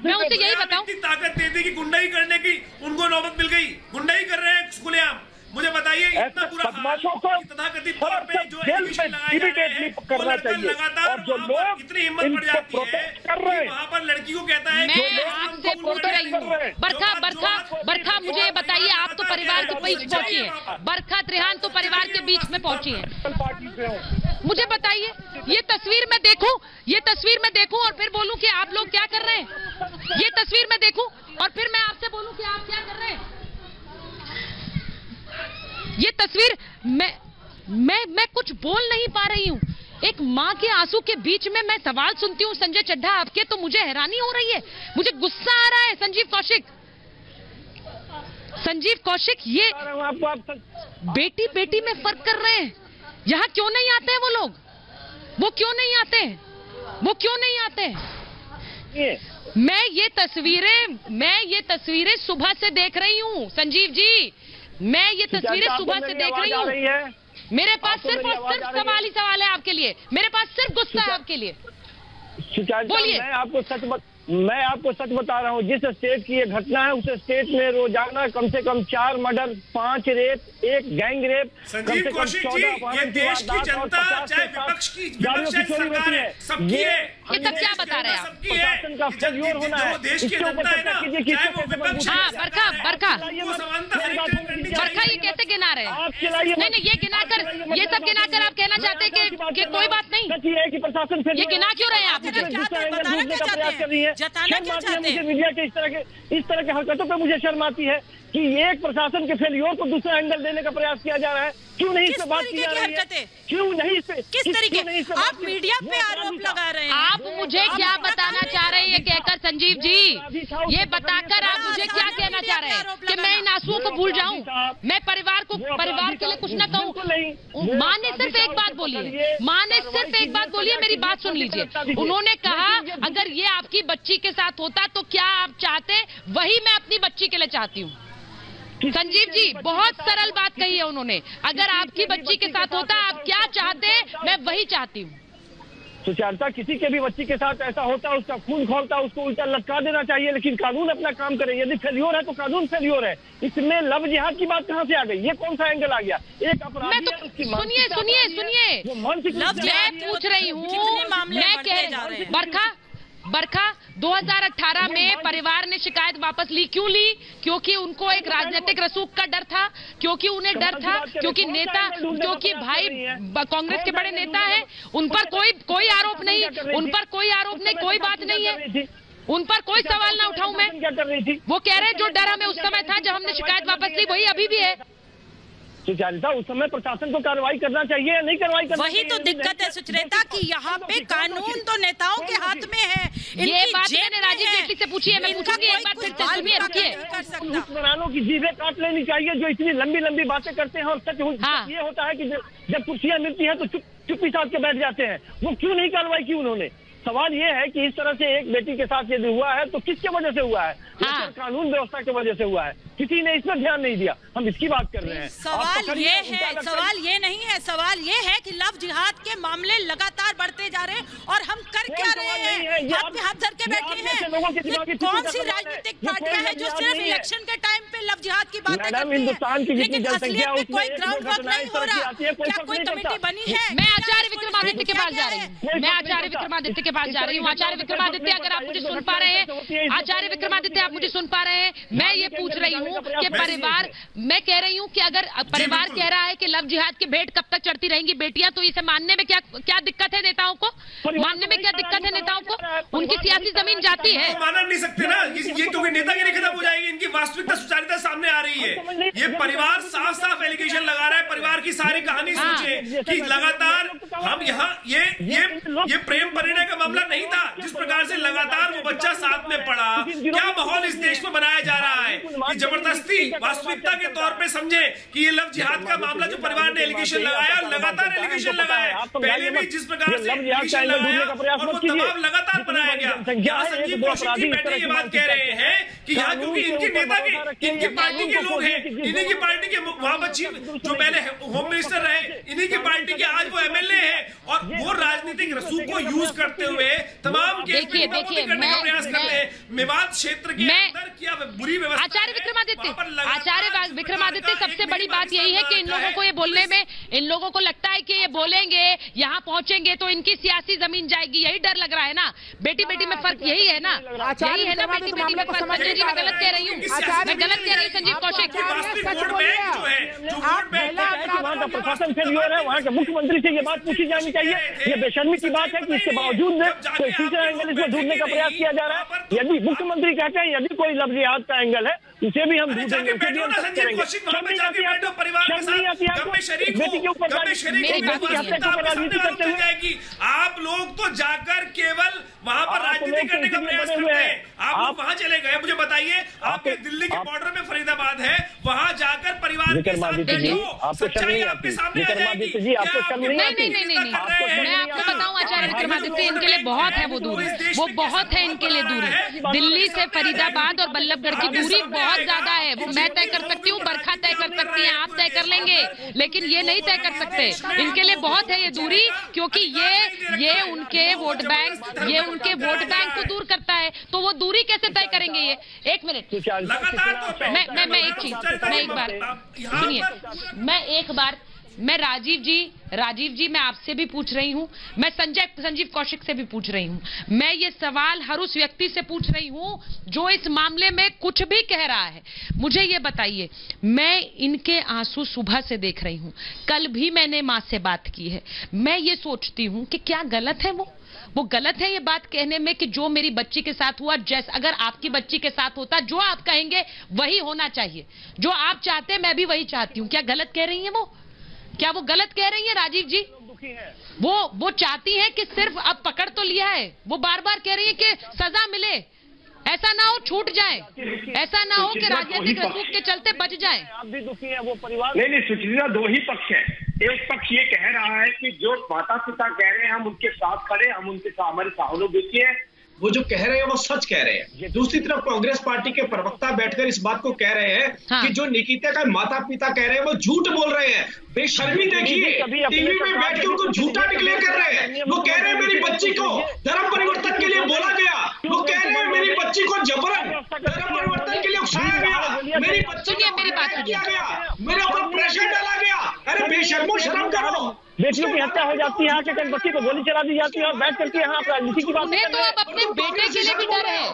S1: मैं उसे यही बताऊं?
S15: ताकत दे दी कि गुंडाई करने की उनको नौबत मिल गई। गुंडाई कर रहे हैं खुलेआम। मुझे बताइए इतना बुरा तथाकथित तौर पे जो एलिगेशन लगाए जा रहे हैं,
S16: करना चाहिए। और जो लोग
S15: इतनी हिम्मत बढ़ जाती है कि वहाँ पर लड़की को कहता है
S1: मैं आपसे पूछ रही हूँ बरखा मुझे बताइए, आप तो परिवार के बीच पहुंची है, बरखा त्रिहान तो परिवार के बीच में पहुंची है। मुझे बताइए ये तस्वीर मैं देखूं और फिर बोलूं कि आप लोग क्या कर रहे हैं? ये तस्वीर मैं देखूं और फिर मैं आपसे बोलूं कि आप क्या कर रहे हैं? ये तस्वीर मैं कुछ बोल नहीं पा रही हूँ। एक माँ के आंसू के बीच में मैं सवाल सुनती हूँ संजय चड्ढा आपके, तो मुझे हैरानी हो रही है, मुझे गुस्सा आ रहा है। संजीव कौशिक ये बेटी में फर्क कर रहे हैं। यहाँ क्यों नहीं आते हैं वो लोग? वो क्यों नहीं आते? मैं ये तस्वीरें सुबह से देख रही हूँ संजीव जी, मैं ये तस्वीरें सुबह से देख रही हूँ। मेरे पास सिर्फ और सिर्फ सवाल ही सवाल है आपके लिए, मेरे पास सिर्फ गुस्सा है आपके लिए। बोलिए।
S16: मैं आपको सच बता रहा हूँ, जिस स्टेट की ये घटना है उस स्टेट में रोजाना कम से कम 4 murder, 5 rape, 1 gang rape,
S15: Sanjeev Kaushik ji, ये देश की जनता चाहे विपक्ष की सरकार है, सबकी है।
S1: ये सब क्या बता रहे हैं आप?
S16: प्रशासन का फेल्योर होना है।
S15: देश की जनता है ना, चाहे वो विपक्ष।
S1: हाँ बरखा ये कैसे गिना रहे हैं? नहीं ये सब गिनाकर आप कहना चाहते हैं कि कोई बात नहीं, ये गिना क्यों रहे हैं आप? मुझे
S16: जताना क्या चाहते हैं? मीडिया के इस तरह के हरकतों पे मुझे शर्म आती है कि एक प्रशासन के फेलियर को दूसरा एंगल देने का प्रयास किया जा रहा है। क्यों नहीं इस पे बात की जा रही है? क्यों नहीं इस पे?
S8: किस तरीके? आप मीडिया पे आरोप लगा रहे हैं।
S1: आप मुझे क्या बताना चाह रहे हैं ये कहकर संजीव जी? ये बताकर आप मुझे क्या कहना चाह रहे हैं कि मैं इन आंसुओं को भूल जाऊं? मैं परिवार के लिए कुछ न कहूं? माँ ने सिर्फ एक बात बोली है, मेरी बात सुन लीजिए। उन्होंने कहा अगर ये आपकी बच्ची के साथ होता तो क्या आप चाहते? वही मैं अपनी बच्ची के लिए चाहती हूँ। संजीव जी बहुत सरल बात कही है उन्होंने, अगर आपकी बच्ची के साथ होता आप क्या चाहते? मैं वही चाहती हूँ।
S16: सुचारता किसी के भी बच्ची के साथ ऐसा होता, उसका खून खौलता, उसको उल्टा लटका देना चाहिए, लेकिन कानून अपना काम करे। यदि फेल्योर है तो कानून फेल्योर है। इसमें लव जिहाद की बात कहाँ से आ गई? ये कौन सा एंगल आ गया? एक अपराधी है, उसकी
S1: सुनिए मैं पूछ रही हूँ, बरखा 2018 में परिवार ने शिकायत वापस ली। क्यों ली? क्योंकि उनको एक राजनीतिक रसूख का डर था, क्योंकि उन्हें डर था, क्योंकि भाई कांग्रेस के बड़े नेता हैं, उन पर कोई आरोप नहीं, कोई बात नहीं है, उन पर कोई सवाल ना उठाऊं मैं। वो कह रहे हैं जो डर हमें उस समय था जब हमने शिकायत वापस ली वही अभी भी है।
S16: सुचरिता, उस समय प्रशासन को कार्रवाई करना चाहिए या नहीं कार्रवाई करना
S17: वही तो दिक्कत है सुचरिता कि यहाँ पे कानून तो नेताओं के हाथ में है।
S1: ये बात मैंने राजीव जेटली से पूछी है, मैं पूछूंगी एक बार फिर से, सुनिए, रुकिए।
S16: हुक्मरानों की जीभें काट लेनी चाहिए जो इतनी लंबी लंबी बातें करते हैं, और सच ये होता है कि जब कुर्सियां मिलती हैं तो चुप्पी साध के बैठ जाते हैं। वो क्यों नहीं कार्रवाई की उन्होंने? सवाल ये है कि इस तरह से एक बेटी के साथ यदि हुआ है तो किसके वजह से हुआ है? कानून व्यवस्था की वजह से हुआ है, किसी ने इस पर ध्यान नहीं दिया। हम इसकी बात कर रहे हैं।
S17: सवाल ये है, सवाल ये नहीं है, सवाल ये है कि लव जिहाद के मामले लगातार बढ़ते जा रहे हैं और हम कर क्या रहे हैं? हाथ पे हाथ धर के बैठे हैं। कौन सी राजनीतिक पार्टियां हैं जो सिर्फ इलेक्शन के टाइम पे लव जिहाद की बातें करती हैं, लेकिन असलियत में कोई ग्राउंड वर्क नहीं हो रहा? क्या कोई कमेटी बनी है?
S1: मैं आचार्य विक्रमादित्य के पास जा रही हूँ, मैं आचार्य विक्रमादित्य के पास जा रही हूँ। आचार्य विक्रमादित्य, अगर आप मुझे सुन पा रहे हैं, आचार्य विक्रमादित्य आप मुझे सुन पा रहे हैं, मैं ये पूछ रही हूँ कि परिवार, मैं कह रही हूँ कि अगर परिवार कह रहा है कि लव जिहाद की भेंट कब तक चढ़ती रहेंगी बेटियां, तो इसे मानने में क्या दिक्कत है नेताओं को? मानने में क्या दिक्कत है नेताओं को? उनकी सियासी जमीन जाती है,
S15: माना नहीं सकते ना ये, क्योंकि नेतागिरी खत्म हो जाएगी, इनकी वास्तविकता सुचारिता सामने आ रही है। ये परिवार साफ साफ एलिगेशन लगा रहा है। परिवार की सारी कहानी सोचे कि लगातार हम यहाँ ये प्रेम परिणय का मामला नहीं था, जिस प्रकार से लगातार वो बच्चा साथ में पड़ा। क्या माहौल इस देश में बनाया जा रहा है कि जबरदस्ती वास्तविकता के तौर पे समझे कि ये लव जिहाद का मामला जो परिवार ने एलिगेशन लगाया, लगातार एलिगेशन लगाया, पहले भी जिस प्रकार से एलिगेशन लगाया और वो दबाव लगातार बनाया गया। यहाँ संजीव कौशिक जी बैठे ये बात कह रहे हैं कि यहाँ क्योंकि इनके नेता के, इनकी पार्टी के लोग हैं, इन्हीं की पार्टी के वहाँ बच्ची जो पहले होम मिनिस्टर रहे, इन्हीं की पार्टी के आज वो MLA है, और वो राजनीतिक रसूख को यूज करते हुए तमाम केस करने का प्रयास करते हैं। मेवात क्षेत्र के अंदर क्या बुरी व्यवस्था।
S1: आचार्य विक्रमादित्य, सबसे बड़ी बात यही है कि इन लोगों को ये बोलने में, इन लोगों को लगता है कि ये बोलेंगे, यहाँ पहुंचेंगे तो इनकी सियासी जमीन जाएगी, यही डर लग रहा है ना। बेटी बेटी में फर्क यही है ना, यही है ना, बेटी बेटी में फर्क। संजय जी, मैं गलत कह रही हूँ, मैं गलत कह रही हूँ संजीव कौशिक।
S16: प्रशासन फेलियर है, वहाँ के मुख्यमंत्री से ये बात पूछी जानी चाहिए। ये बेशर्मी की बात है कि इसके बावजूद कोई तीसरा एंगल इसमें ढूंढने का प्रयास किया जा रहा है। यदि मुख्यमंत्री कहते हैं यदि कोई लव जिहाद का एंगल है, उसे भी हम ढूंढेंगे, उसे भी हम करेंगे। बेटी के ऊपर राजनीति करते हुए
S15: आप लोग तो जाकर केवल वहाँ पर राजनीति करने का प्रयास करते हैं। आप लोग वहाँ चले गए, मुझे बताइए, आपके दिल्ली के बॉर्डर में फरीदाबाद है, वहाँ जाकर परिवार के साथ सच्चाई आपके सामने आ जाएगी।
S1: नहीं, मैं आपको बताऊं आचार्य विक्रमादित्य, इनके लिए बहुत है वो दूरी, वो बहुत है इनके लिए दूरी। दिल्ली से फरीदाबाद और बल्लभगढ़ की दूरी बहुत ज्यादा है। वो मैं तय कर सकती हूँ, बरखा तय कर सकती है, आप तय कर लेंगे, लेकिन ये नहीं तय कर सकते। इनके लिए बहुत है ये दूरी, क्योंकि ये उनके वोट बैंक को दूर करता है। तो वो दूरी कैसे तय करेंगे ये? एक मिनट, मैं एक बार मैं राजीव जी मैं आपसे भी पूछ रही हूँ, मैं संजीव कौशिक से भी पूछ रही हूँ। मैं ये सवाल हर उस व्यक्ति से पूछ रही हूँ जो इस मामले में कुछ भी कह रहा है। मुझे ये बताइए, मैं इनके आंसू सुबह से देख रही हूँ, कल भी मैंने माँ से बात की है। मैं ये सोचती हूँ कि क्या गलत है वो गलत है ये बात कहने में कि जो मेरी बच्ची के साथ हुआ, जैसे अगर आपकी बच्ची के साथ होता, जो आप कहेंगे वही होना चाहिए, जो आप चाहते हैं मैं भी वही चाहती हूँ। क्या गलत कह रही है वो? क्या वो गलत कह रही है राजीव जी? वो चाहती हैं कि सिर्फ अब पकड़ तो लिया है, वो बार बार कह रही है कि सजा मिले, ऐसा ना हो छूट जाए, ऐसा ना हो कि राजनीतिक रसूख के चलते बच जाए।
S16: आप भी दुखी है, वो परिवार
S13: नहीं सुचिता, दो ही पक्ष है। एक पक्ष ये कह रहा है कि जो माता पिता कह रहे हैं हम उनके साथ खड़े, हम उनके साथ, हमारी सहानुभूति है, वो जो कह रहे हैं वो सच कह रहे हैं। दूसरी तरफ कांग्रेस पार्टी के प्रवक्ता बैठकर इस बात को कह रहे हैं कि जो निकिता का माता पिता कह रहे हैं वो झूठ बोल रहे हैं। बेशर्मी देखिए, टीवी में बैठ के उनको झूठा डिक्लेयर कर रहे हैं। वो कह रहे हैं मेरी बच्ची को धर्म परिवर्तन के लिए बोला गया, वो कह रहे हैं मेरी बच्ची को जबरन धर्म परिवर्तन के लिए उकसाया गया, मेरी बच्ची को मेरी बात किया गया, मेरे ऊपर प्रेशर डाला गया। अरे बेशर्मो, शर्म करो।
S16: बेटियों की हत्या हो जाती है, आके कहीं बच्ची को गोली चला दी जाती है और बैठ करके यहाँ राजनीति की बात।
S1: उन्हें तो अब अपने बेटे के लिए भी डर है,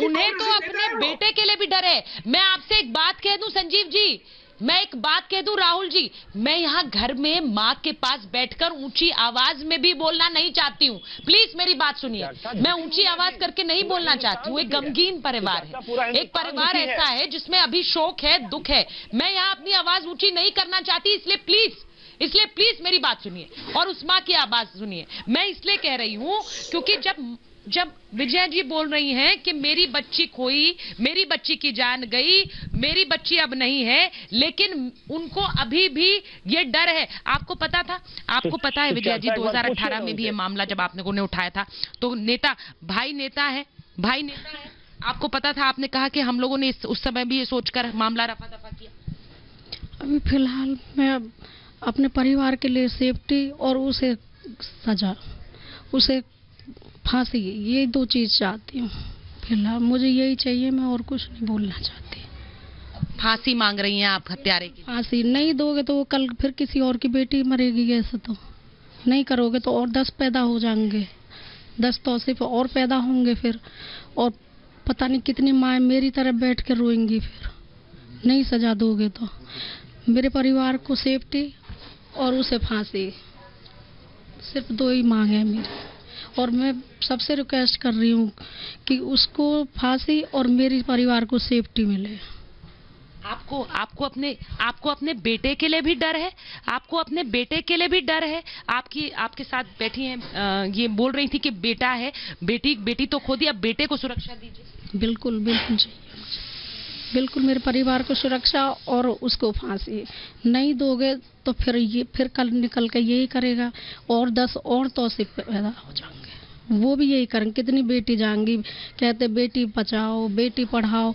S1: उन्हें तो अपने बेटे के लिए भी डर है। मैं आपसे एक बात कह दूं संजीव जी, मैं एक बात कह दूं राहुल जी, मैं यहाँ घर में माँ के पास बैठकर ऊंची आवाज में भी बोलना नहीं चाहती हूँ। प्लीज मेरी बात सुनिए, मैं ऊंची आवाज करके नहीं बोलना चाहती हूँ। एक गमगीन परिवार है, एक परिवार ऐसा है जिसमें अभी शोक है, दुख है। मैं यहाँ अपनी आवाज ऊंची नहीं करना चाहती, इसलिए प्लीज मेरी बात सुनिए और उस माँ की आवाज सुनिए। मैं इसलिए कह रही हूँ क्योंकि जब विजया जी बोल रही हैं कि मेरी बच्ची खोई, मेरी बच्ची की जान गई, मेरी बच्ची अब नहीं है, लेकिन उनको अभी भी ये डर है। आपको पता था, आपको पता है विजया जी 2018 में भी ये मामला जब आपने को उठाया था तो भाई नेता है। आपको पता था, आपने कहा कि हम लोगों ने उस समय भी ये सोचकर मामला रफा दफा किया।
S4: अभी फिलहाल मैं अपने परिवार के लिए सेफ्टी और उसे सजा, उसे फांसी, ये 2 चीज चाहती हूँ। फिलहाल मुझे यही चाहिए, मैं और कुछ नहीं बोलना चाहती।
S1: फांसी मांग रही हैं आप हत्यारे की? फांसी
S4: नहीं दोगे तो वो कल फिर किसी और की बेटी मरेगी। ऐसे तो नहीं करोगे तो और 10 पैदा हो जाएंगे, 10 तौसीफ और पैदा होंगे फिर, और पता नहीं कितनी माँ मेरी तरफ बैठ कर रोएंगी फिर। नहीं सजा दोगे तो मेरे परिवार को सेफ्टी और उसे फांसी, सिर्फ 2 ही मांग है मेरी। और मैं सबसे रिक्वेस्ट कर रही हूँ कि उसको फांसी और मेरे परिवार को सेफ्टी मिले।
S1: आपको अपने बेटे के लिए भी डर है? आपको अपने बेटे के लिए भी डर है? आपके साथ बैठी हैं, ये बोल रही थी कि बेटा है, बेटी तो खो दी, अब बेटे को सुरक्षा दीजिए।
S4: बिल्कुल चाहिए, बिल्कुल मेरे परिवार को सुरक्षा और उसको फांसी। नहीं दोगे तो फिर कल निकल के यही करेगा और 10 और तौसीफ पैदा हो जाएंगे, वो भी यही करेंगे। कितनी बेटी जाएंगी, कहते बेटी बचाओ, बेटी पढ़ाओ,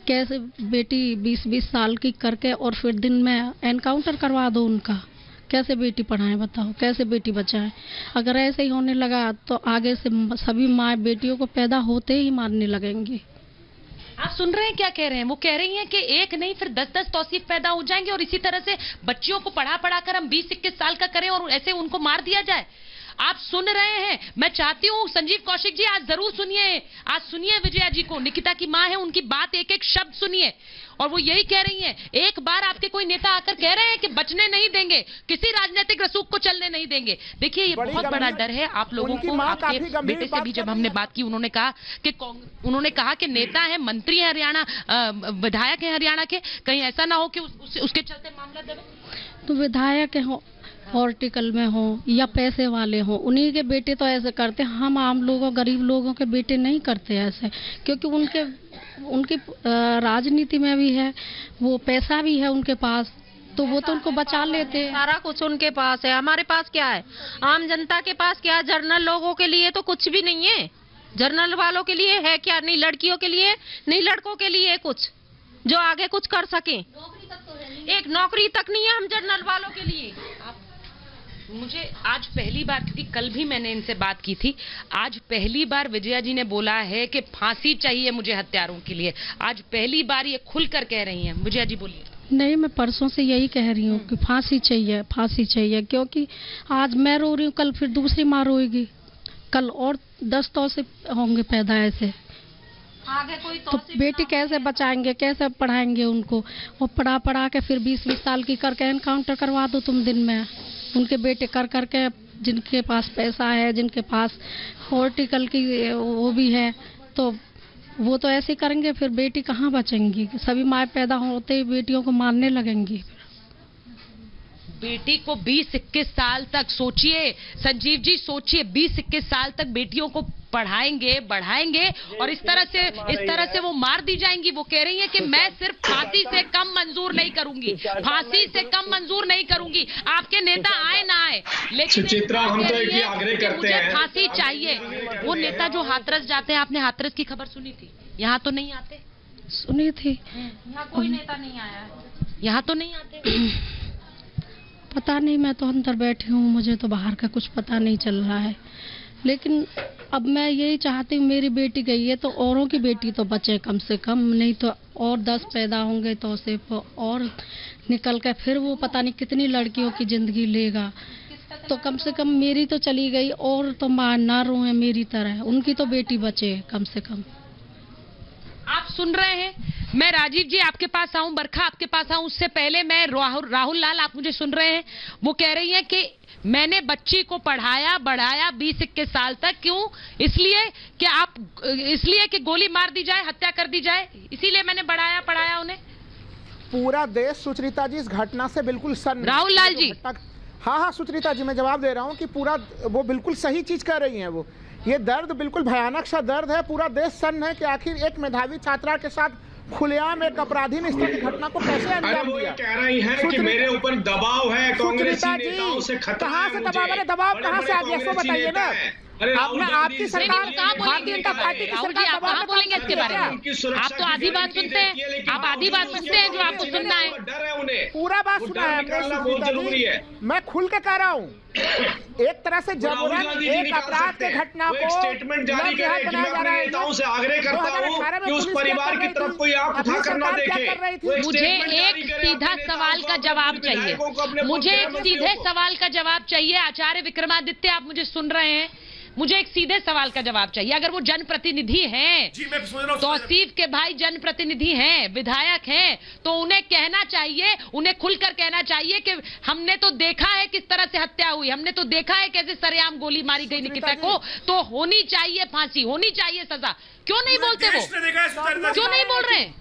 S4: कैसे बेटी 20-20 साल की करके और फिर दिन में एनकाउंटर करवा दो उनका। कैसे बेटी पढ़ाएं बताओ, कैसे बेटी बचाएं? अगर ऐसे ही होने लगा तो आगे से सभी माँ बेटियों को पैदा होते ही मारने लगेंगी।
S1: आप सुन रहे हैं क्या कह रहे हैं? वो कह रही हैं कि एक नहीं फिर 10-10 तौसीफ पैदा हो जाएंगे और इसी तरह से बच्चियों को पढ़ा कर हम 20-21 साल का करें और ऐसे उनको मार दिया जाए। आप सुन रहे हैं? मैं चाहती हूँ संजीव कौशिक जी आज जरूर सुनिए, आज सुनिए विजया जी को, निकिता की माँ है, उनकी बात एक शब्द सुनिए। और वो यही कह रही हैं, एक बार आपके कोई नेता आकर कह रहे हैं कि बचने नहीं देंगे, किसी राजनीतिक रसूख को चलने नहीं देंगे। देखिए ये बहुत बड़ा डर है आप लोगों को। आपके बेटे से भी जब हमने बात की उन्होंने कहा कि नेता है, मंत्री है हरियाणा, विधायक है हरियाणा के, कहीं ऐसा ना हो कि उसके चलते मामला दबे।
S4: तो विधायक हो, पॉलिटिकल में हो या पैसे वाले हो, उन्हीं के बेटे तो ऐसे करते। हम आम लोगों, गरीब लोगों के बेटे नहीं करते ऐसे, क्योंकि उनकी राजनीति में भी है, वो पैसा भी है उनके पास, तो वो तो उनको बचा लेते हैं।
S12: सारा कुछ उनके पास है, हमारे पास क्या है? आम जनता के पास क्या है? जर्नल लोगों के लिए तो कुछ भी नहीं है। जर्नल वालों के लिए है क्या? नहीं लड़कियों के लिए, नहीं लड़कों के लिए कुछ जो आगे कुछ कर सके। एक नौकरी तक नहीं है हम जर्नल वालों के लिए।
S1: मुझे आज पहली बार, क्योंकि कल भी मैंने इनसे बात की थी, आज पहली बार विजया जी ने बोला है कि फांसी चाहिए मुझे हत्यारों के लिए। आज पहली बार ये खुलकर कह रही हैं। विजया जी बोलिए।
S4: नहीं, मैं परसों से यही कह रही हूँ कि फांसी चाहिए, क्योंकि आज मैं रो रही हूँ, कल फिर दूसरी माँ रोएगी, कल और 10 तौसीफ होंगे पैदा। ऐसे
S12: आगे कोई
S4: तो बेटी कैसे बचाएंगे, कैसे पढ़ाएंगे उनको? वो पढ़ा के फिर 20-20 साल की करके एनकाउंटर करवा दो तुम दिन में। उनके बेटे करके, जिनके पास पैसा है, जिनके पास पॉलिटिकल की वो भी है, तो वो तो ऐसे करेंगे, फिर बेटी कहाँ बचेंगी? सभी माँ पैदा होते ही बेटियों को मारने लगेंगी।
S1: बेटी को 20-21 साल तक, सोचिए संजीव जी, सोचिए 20-21 साल तक बेटियों को पढ़ाएंगे, बढ़ाएंगे और इस तरह से वो मार दी जाएंगी। वो कह रही है कि मैं सिर्फ फांसी से कम मंजूर नहीं करूंगी, फांसी से कम मंजूर नहीं करूंगी। आपके नेता आए ना आए, लेकिन
S13: चित्रा हम तो एक ही आग्रह करते हैं,
S1: फांसी चाहिए। वो नेता जो हाथरस जाते हैं, आपने हाथरस की खबर सुनी थी? यहाँ तो नहीं आते?
S4: सुनी थी।
S12: यहाँ कोई नेता नहीं आया,
S1: यहाँ तो नहीं आते।
S4: पता नहीं, मैं तो अंदर बैठी हूँ, मुझे तो बाहर का कुछ पता नहीं चल रहा है। लेकिन अब मैं यही चाहती हूँ, मेरी बेटी गई है तो औरों की बेटी तो बचे कम से कम, नहीं तो और 10 पैदा होंगे तो सिर्फ और निकल के फिर वो पता नहीं कितनी लड़कियों की जिंदगी लेगा। तो कम से कम मेरी तो चली गई, और तो माँ ना रोए मेरी तरह, उनकी तो बेटी बचे कम से कम।
S1: आप सुन रहे हैं मैं राजीव जी आपके पास आऊं, बरखा आपके पास आऊं, उससे पहले मैं राहुल लाल, आप मुझे सुन रहे हैं, वो कह रही हैं कि मैंने बच्ची को पढ़ाया बढ़ाया 20-21 साल तक, क्यों? इसलिए कि गोली मार दी जाए, हत्या कर दी जाए, इसीलिए मैंने बढ़ाया पढ़ाया उन्हें।
S14: पूरा देश सुचरिता जी इस घटना से बिल्कुल सन्न।
S1: राहुल लाल जी,
S14: हाँ सुचरिता जी, मैं जवाब दे रहा हूँ कि पूरा वो बिल्कुल सही चीज कर रही हैं। वो ये दर्द बिल्कुल भयानक सा दर्द है, पूरा देश सन्न है कि आखिर एक मेधावी छात्रा के साथ खुलेआम एक अपराधी ने इस तरह की घटना को कैसे अंजाम दिया।
S13: कह रही हैं कि मेरे ऊपर दबाव है, कांग्रेसी नेताओं से खतरा है।
S14: कहाँ से दबाव है? दबाव कहाँ से आ गया, सो बताइए ना। आपकी सरकार, भारतीय जनता पार्टी की सरकार
S1: कहाँ बोलेंगे इसके बारे में? आप तो आधी बात सुनते हैं, आप आधी बात सुनते हैं जो आपको सुनना है।
S14: पूरा बात सुना है, मैं खुल के कह रहा हूँ। एक तरह से जबरन एक अपराध के घटना को
S13: स्टेटमेंट जारी करें कि मैं अपने नेताओं से आग्रह करता हूं कि उस परिवार की तरफ कोई आंख उठाकर ना देखे।
S1: मुझे एक सीधा सवाल का जवाब चाहिए, मुझे एक सीधे सवाल का जवाब चाहिए। आचार्य विक्रमादित्य, आप मुझे सुन रहे हैं? मुझे एक सीधे सवाल का जवाब चाहिए। अगर वो जनप्रतिनिधि हैं, तौसीफ के भाई जनप्रतिनिधि हैं, विधायक हैं, तो उन्हें कहना चाहिए, उन्हें खुलकर कहना चाहिए कि हमने तो देखा है किस तरह से हत्या हुई, हमने तो देखा है कैसे सरेआम गोली मारी गई निकिता को, तो होनी चाहिए फांसी, होनी चाहिए सजा। क्यों नहीं बोलते वो? क्यों नहीं बोल रहे हैं?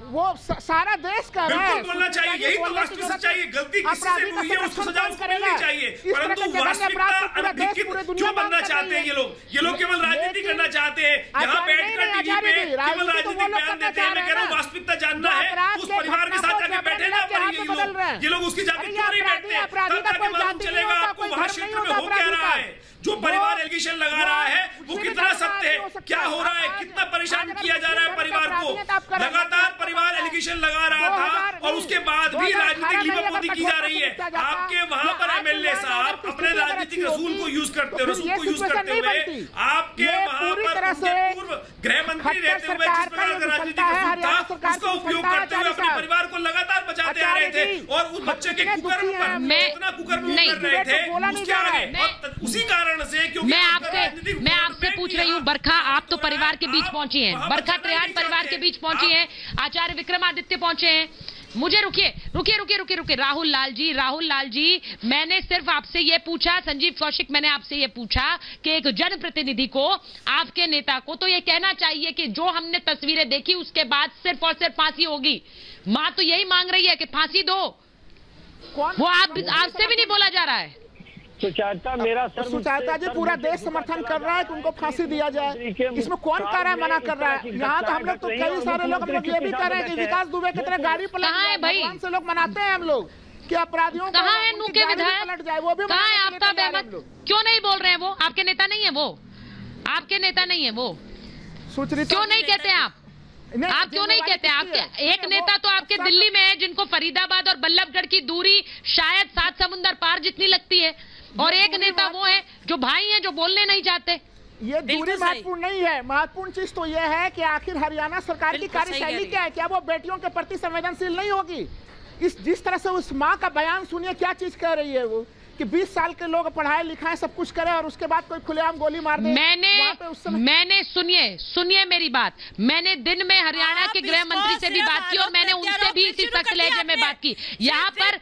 S14: वो सारा देश का
S15: बिल्कुल बोलना चाहिए, यही तो वास्तविक सच्चाई है। गलती किसी से हुई है उसको सजा उसको मिलनी चाहिए, परंतु वास्तविकता अनभिज्ञ क्यों बनना चाहते हैं ये लोग? ये लोग केवल राजनीति करना चाहते हैं। यहाँ बैठकर टीवी पे केवल राजनीतिक बयान देते हैं। मैं कह रहा हूँ वास्तविकता जानना है, उस परिवार के साथ जाके बैठे ना ये लोग उसकी जाके क्यों नहीं बैठते? तब जाके मालूम चलेगा आपको वहाँ क्षेत्र में हो क्या रहा है। जो परिवार एलिगेशन लगा रहा है वो कितना सत्य है, क्या हो रहा है, कितना परेशान किया जा रहा है परिवार को। लगातार परिवार एलिगेशन लगा रहा था और उसके बाद भी राजनीतिक लीपापोती की जा रही है। आपके वहां पर एमएलए साहब अपने राजनीतिक रसूल को यूज करते हुए आपके वहां पर पूर्व गृह मंत्री रहते हुए जिस प्रकार का राजनीतिक रसूल था उसका उपयोग करते हुए अपने परिवार को लगातार बचाते आ रहे थे और उस बच्चे के कुकर्म पर इतना कुकर्म कर रहे थे उसके आगे। उसी कारण
S1: मैं आपसे पूछ रही हूँ बरखा, आप तो परिवार के बीच पहुंची हैं, बरखा त्रिहान परिवार के बीच पहुंची हैं, आचार्य विक्रमादित्य पहुंचे हैं। मुझे रुकिए राहुल लाल जी, मैंने सिर्फ आपसे ये पूछा, संजीव कौशिक, मैंने आपसे ये पूछा कि एक जनप्रतिनिधि को, आपके नेता को तो ये कहना चाहिए कि जो हमने तस्वीरें देखी उसके बाद सिर्फ और सिर्फ फांसी होगी। माँ तो यही मांग रही है कि फांसी दो, वो आपसे भी नहीं बोला जा रहा है।
S14: सुचारिता जी, पूरा देश समर्थन कर रहा है कि उनको फांसी दिया जाए, इसमें कौन कह रहा है मना कर रहा है? यहाँ तो हम लोग तो कई सारे लोग हम लोग ये भी कर रहे हैं कि विकास दुबे की तरह गाड़ी पलट भाई से लोग मनाते हैं हम लोग कि अपराधियों
S1: कहाँ है नू के विधायक,
S14: वो भी
S1: कहाँ है आफ्ताब अहमद? क्यों नहीं बोल रहे हैं? वो आपके नेता नहीं है, वो आपके नेता नहीं है, वो क्यों नहीं कहते आप क्यों नहीं कहते? आपके एक नेता तो आपके दिल्ली में है जिनको फरीदाबाद और बल्लभगढ़ की दूरी शायद 7 समुंदर पार जितनी लगती है, और एक नेता वो है जो भाई हैं जो बोलने नहीं चाहते।
S14: ये दूरी महत्वपूर्ण नहीं है, महत्वपूर्ण चीज तो ये है कि आखिर हरियाणा सरकार की कार्यशैली क्या है? क्या वो बेटियों के प्रति संवेदनशील नहीं होगी? जिस तरह से उस माँ का बयान सुनिए, क्या चीज कह रही है वो कि 20 साल के लोग पढ़ाए लिखाए सब कुछ करें और उसके बाद कोई खुलेआम गोली मार दे।
S1: मैंने सुनिए मेरी बात, मैंने दिन में हरियाणा के गृह मंत्री से भी बात की और मैंने उनसे भी इसी सख्त लहजे में बात की। यहाँ पर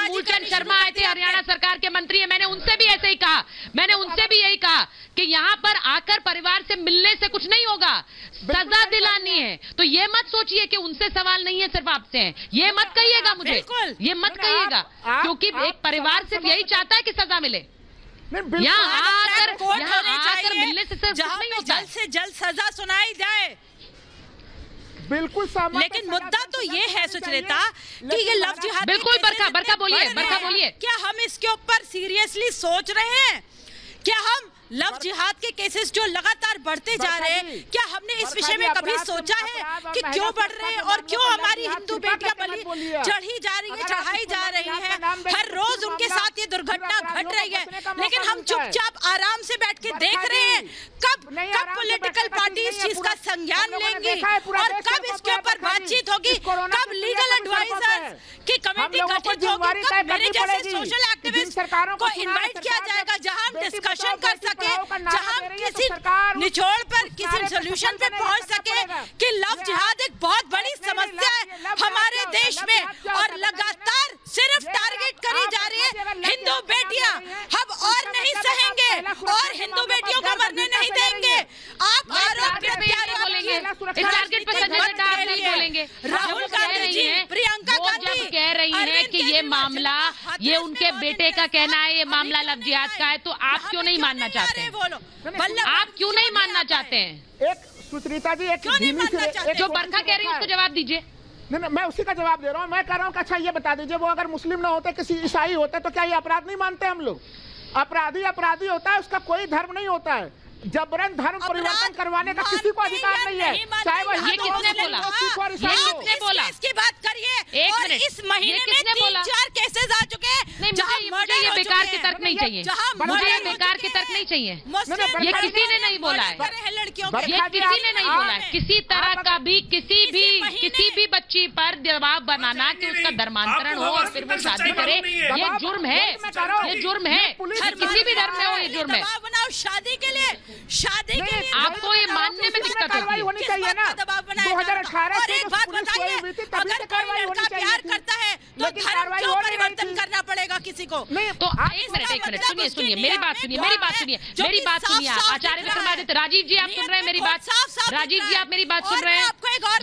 S1: मूलचंद शर्मा आए थे, हरियाणा सरकार के मंत्री है, मैंने उनसे भी ऐसे ही कहा, मैंने उनसे भी यही कहा कि यहाँ पर आकर परिवार से मिलने से कुछ नहीं होगा, सजा दिलानी है। तो ये मत सोचिए कि उनसे सवाल नहीं है, सिर्फ आपसे है, ये मत कहिएगा मुझे, ये मत कहिएगा, क्योंकि एक परिवार सिर्फ यही चाहता है कि सजा मिले। यहाँ आकर मिलने से सिर्फ
S17: जहाँ पे जल्द से जल्द सजा सुनाई जाए।
S14: बिल्कुल,
S17: लेकिन मुद्दा तो ये है सुचरिता कि ये लव जिहाद,
S1: बिल्कुल बरखा बोलिए,
S17: क्या हम इसके ऊपर सीरियसली सोच रहे हैं? क्या हम लव जिहाद के केसेस जो लगातार बढ़ते जा रहे हैं, क्या हमने इस विषय में कभी सोचा है कि क्यों बढ़ रहे हैं और क्यों हमारी हिंदू बेटियां बलि चढ़ाई जा रही है? हर रोज उनके साथ ये दुर्घटना घट रही है, लेकिन हम चुपचाप आराम से बैठ के देख रहे हैं। कब पॉलिटिकल पार्टी इस चीज का संज्ञान लेंगी और कब इसके ऊपर बातचीत होगी, कब लीगल एडवाइजर्स की कमेटी गठित होगी, कब मेरे जैसे सोशल एक्टिविस्ट को इन्वाइट किया जाएगा जहां हम डिस्कशन कर सके, जहां किसी निचोड़ पर किसी सोल्यूशन पे पहुंच सके कि लव जिहाद एक बहुत बड़ी
S1: करेंगे?
S17: राहुल गांधी जी, प्रियंका गांधी
S1: जब कह रही हैं कि ये मामला, ये उनके बेटे का कहना है, ये मामला लव जिहाद का है, तो आप क्यों नहीं मानना चाहते हैं? आप क्यों नहीं मानना चाहते हैं?
S14: एक सुचरिता जी, एक
S1: जो बरखा कह रही है उसको जवाब दीजिए।
S14: नहीं, मैं उसी का जवाब दे रहा हूँ। मैं कह रहा हूँ कि अच्छा ये बता दीजिए, वो अगर मुस्लिम ना होते, किसी ईसाई होते, तो क्या ये अपराध नहीं मानते हम लोग? अपराधी अपराधी होता है, उसका कोई धर्म नहीं होता है। जबरन धर्म परिवर्तन करवाने का किसी को अधिकार नहीं है, चाहे वो
S1: ये किसने बोला? ये किसने बोला?
S17: इसकी बात करिए।
S1: एक
S17: और
S1: मिनट,
S17: इस महीने में 3-4 केसेस आ चुके हैं।
S1: मुझे ये बेकार के तर्क नहीं चाहिए, मुझे ये बेकार के तर्क नहीं चाहिए। ये किसी ने नहीं बोला है, ये किसी ने नहीं बोला है। किसी तरह का भी किसी भी बच्ची पर दबाव बनाना कि उसका धर्मांतरण हो और फिर वो शादी करे, ये जुर्म है, ये जुर्म है। किसी भी धर्म में हो ये जुर्म है।
S17: शादी के लिए
S1: आपको ये मानने में दिक्कत
S14: होनी चाहिए ना। 2018
S17: और एक बात बताइए, अगर कोई लड़का प्यार करता है तो धर्म क्यों परिवर्तन करना पड़ेगा किसी को?
S1: तो एक मिनट सुनिए, मेरी बात सुनिए। आचार्य विक्रमादित्य, राजीव जी आप सुन रहे हैं मेरी बात? राजीव जी आप मेरी बात सुन रहे हैं?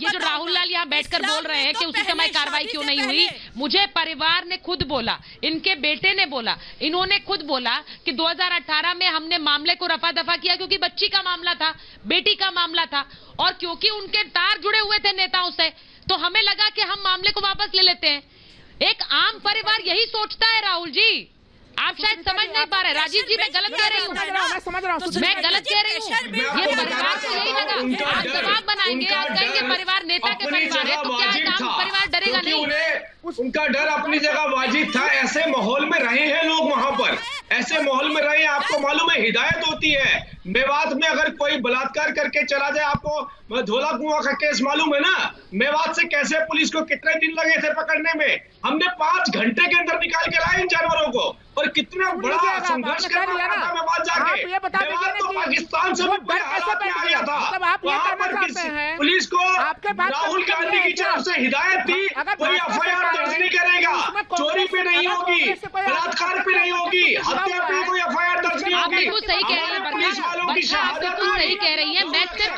S1: ये जो राहुल लाल यहाँ बैठकर बोल रहे हैं कि उसी समय कार्रवाई क्यों नहीं हुई, मुझे परिवार ने खुद बोला, इनके बेटे ने बोला, इन्होंने खुद बोला कि 2018 में हमने मामले को रफा दफा किया क्योंकि बच्ची का मामला था, बेटी का मामला था, और क्योंकि उनके तार जुड़े हुए थे नेताओं से, तो हमें लगा कि हम मामले को वापस ले लेते हैं। एक आम परिवार यही सोचता है राहुल जी, आप शायद समझ नहीं पा रहे। राजीव जी मैं गलत कह रही हूँ, मैं गलत कह रही हूँ। ये परिवार को यही लगा, आप जवाब बनाएंगे, आप कहेंगे परिवार नेता के परिवार है, तो क्या है आम परिवार डरेगा नहीं?
S13: उनका डर अपनी जगह वाजिब था। ऐसे माहौल में रहे हैं लोग, वहां पर ऐसे माहौल में रहे। आपको मालूम है हिदायत होती है। मेवात में अगर कोई बलात्कार करके चला जाए, आपको धोला कुआं का केस मालूम है ना, मेवात से कैसे पुलिस को कितने दिन लगे थे पकड़ने में। हमने 5 घंटे के अंदर निकाल के लाए इन जानवरों को, और कितना बड़ा संघर्ष करना पड़ा था मेवात जाके। मेवात तो पाकिस्तान से भी बड़े हालात में आ गया था। वहां पर पुलिस को राहुल गांधी की तरफ से हिदायत थी, कोई एफआईआर दर्ज नहीं करेगा, चोरी पे नहीं होगी, बलात्कार पे नहीं होगी, हत्या पे कोई एफआईआर दर्ज नहीं होगी।
S1: बिल्कुल सही कह रही है, बिल्कुल सही कह रही है। मैं सिर्फ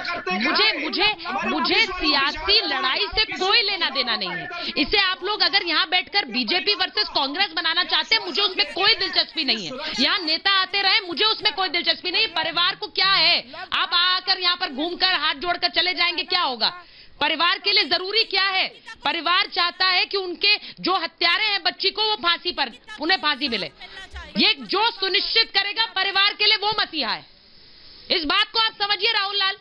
S1: मुझे सियासी लड़ाई से कोई लेना देना नहीं है। इसे आप लोग अगर यहाँ बैठकर बीजेपी वर्सेस कांग्रेस बनाना चाहते हैं, मुझे उसमें कोई दिलचस्पी नहीं है। यहाँ नेता आते रहे, मुझे उसमें कोई दिलचस्पी नहीं। परिवार को क्या है, आप आकर यहाँ पर घूमकर हाथ जोड़कर चले जाएंगे, क्या होगा? परिवार के लिए जरूरी क्या है? परिवार चाहता है कि उनके जो हत्यारे हैं बच्ची को, वो फांसी पर, उन्हें फांसी मिले। ये जो सुनिश्चित करेगा परिवार के लिए, वो मसीहा है। इस बात को आप समझिए राहुल लाल।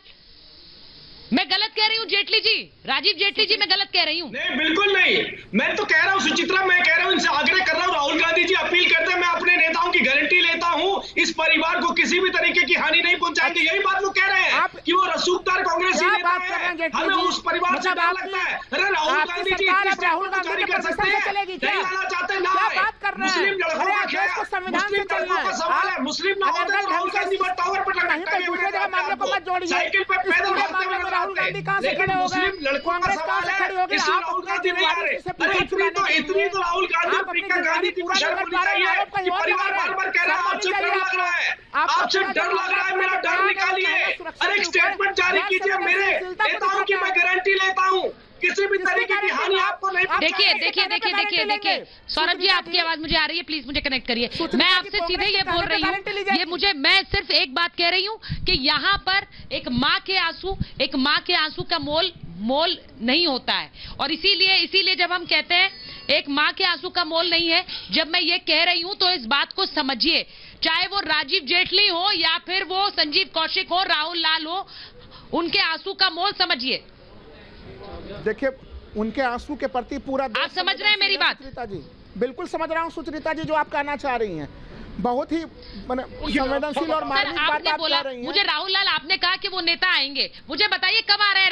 S1: मैं गलत कह रही हूँ जेटली जी, राजीव जेटली जी, मैं गलत कह रही हूँ?
S13: नहीं, बिल्कुल नहीं। मैं तो कह रहा हूँ सुचित्रा, मैं कह रहा हूँ, इनसे आग्रह कर रहा हूँ, राहुल गांधी जी अपील करते हैं, मैं अपने नेताओं की गारंटी लेता हूँ, इस परिवार को किसी भी तरीके की हानि नहीं पहुंचाएंगे। यही बात वो कह रहे हैं कि वो रसूखदार कांग्रेसी नेता है, हमें उस परिवार से डर लगता है। अरे राहुल गांधी जी जारी कर सकते हैं, नहीं लाना चाहते ना, मुस्लिम लड़कों का ख्याल, मुस्लिम लड़कों का सवाल है। मुस्लिम ना होते तो राहुल गांधी पर टावर पर साइकिल पे पैदल भागते हुए
S14: राहुल गांधी कहां से खड़े हो गए?
S13: मुस्लिम लड़कों का सवाल है, किसी राहुल गांधी नहीं आ रहे। अरे इतनी तो राहुल गांधी और प्रियंका गांधी की शर्म होनी चाहिए कि परिवार बार-बार कह रहा है आपसे डर लग रहा है, आपसे डर लग रहा है, मेरा डर निकालिए। अरे एक स्टेटमेंट जारी कीजिए, मेरे नेताओं की मैं गारंटी लेता हूँ, किसी भी तरीके की हानि आपको नहीं।
S1: देखिए सौरभ जी, आपकी आवाज मुझे आ रही है, प्लीज मुझे कनेक्ट करिए। मैं आपसे सीधे ये बोल रही हूँ, मैं सिर्फ एक बात कह रही हूँ कि यहाँ पर एक माँ के आंसू का मोल नहीं होता है। और इसीलिए जब हम कहते हैं एक माँ के आंसू का मोल नहीं है, जब मैं ये कह रही हूँ तो इस बात को समझिए, चाहे वो राजीव जेटली हो या फिर वो संजीव कौशिक हो, राहुल लाल हो, उनके आंसू का मोल समझिए।
S14: देखिए, उनके आंसू के प्रति पूरा
S1: आप समझ रहे हैं मेरी बात?
S14: सुचरिता जी, बिल्कुल समझ रहा हूँ सुचरिता जी, जो आप कहना चाह रही हैं। बहुत ही संवेदनशील और मार्मिक बात आप कह रही हैं।
S1: मुझे राहुल लाल, आपने कहा कि वो नेता आएंगे, मुझे बताइए कब आ रहे हैं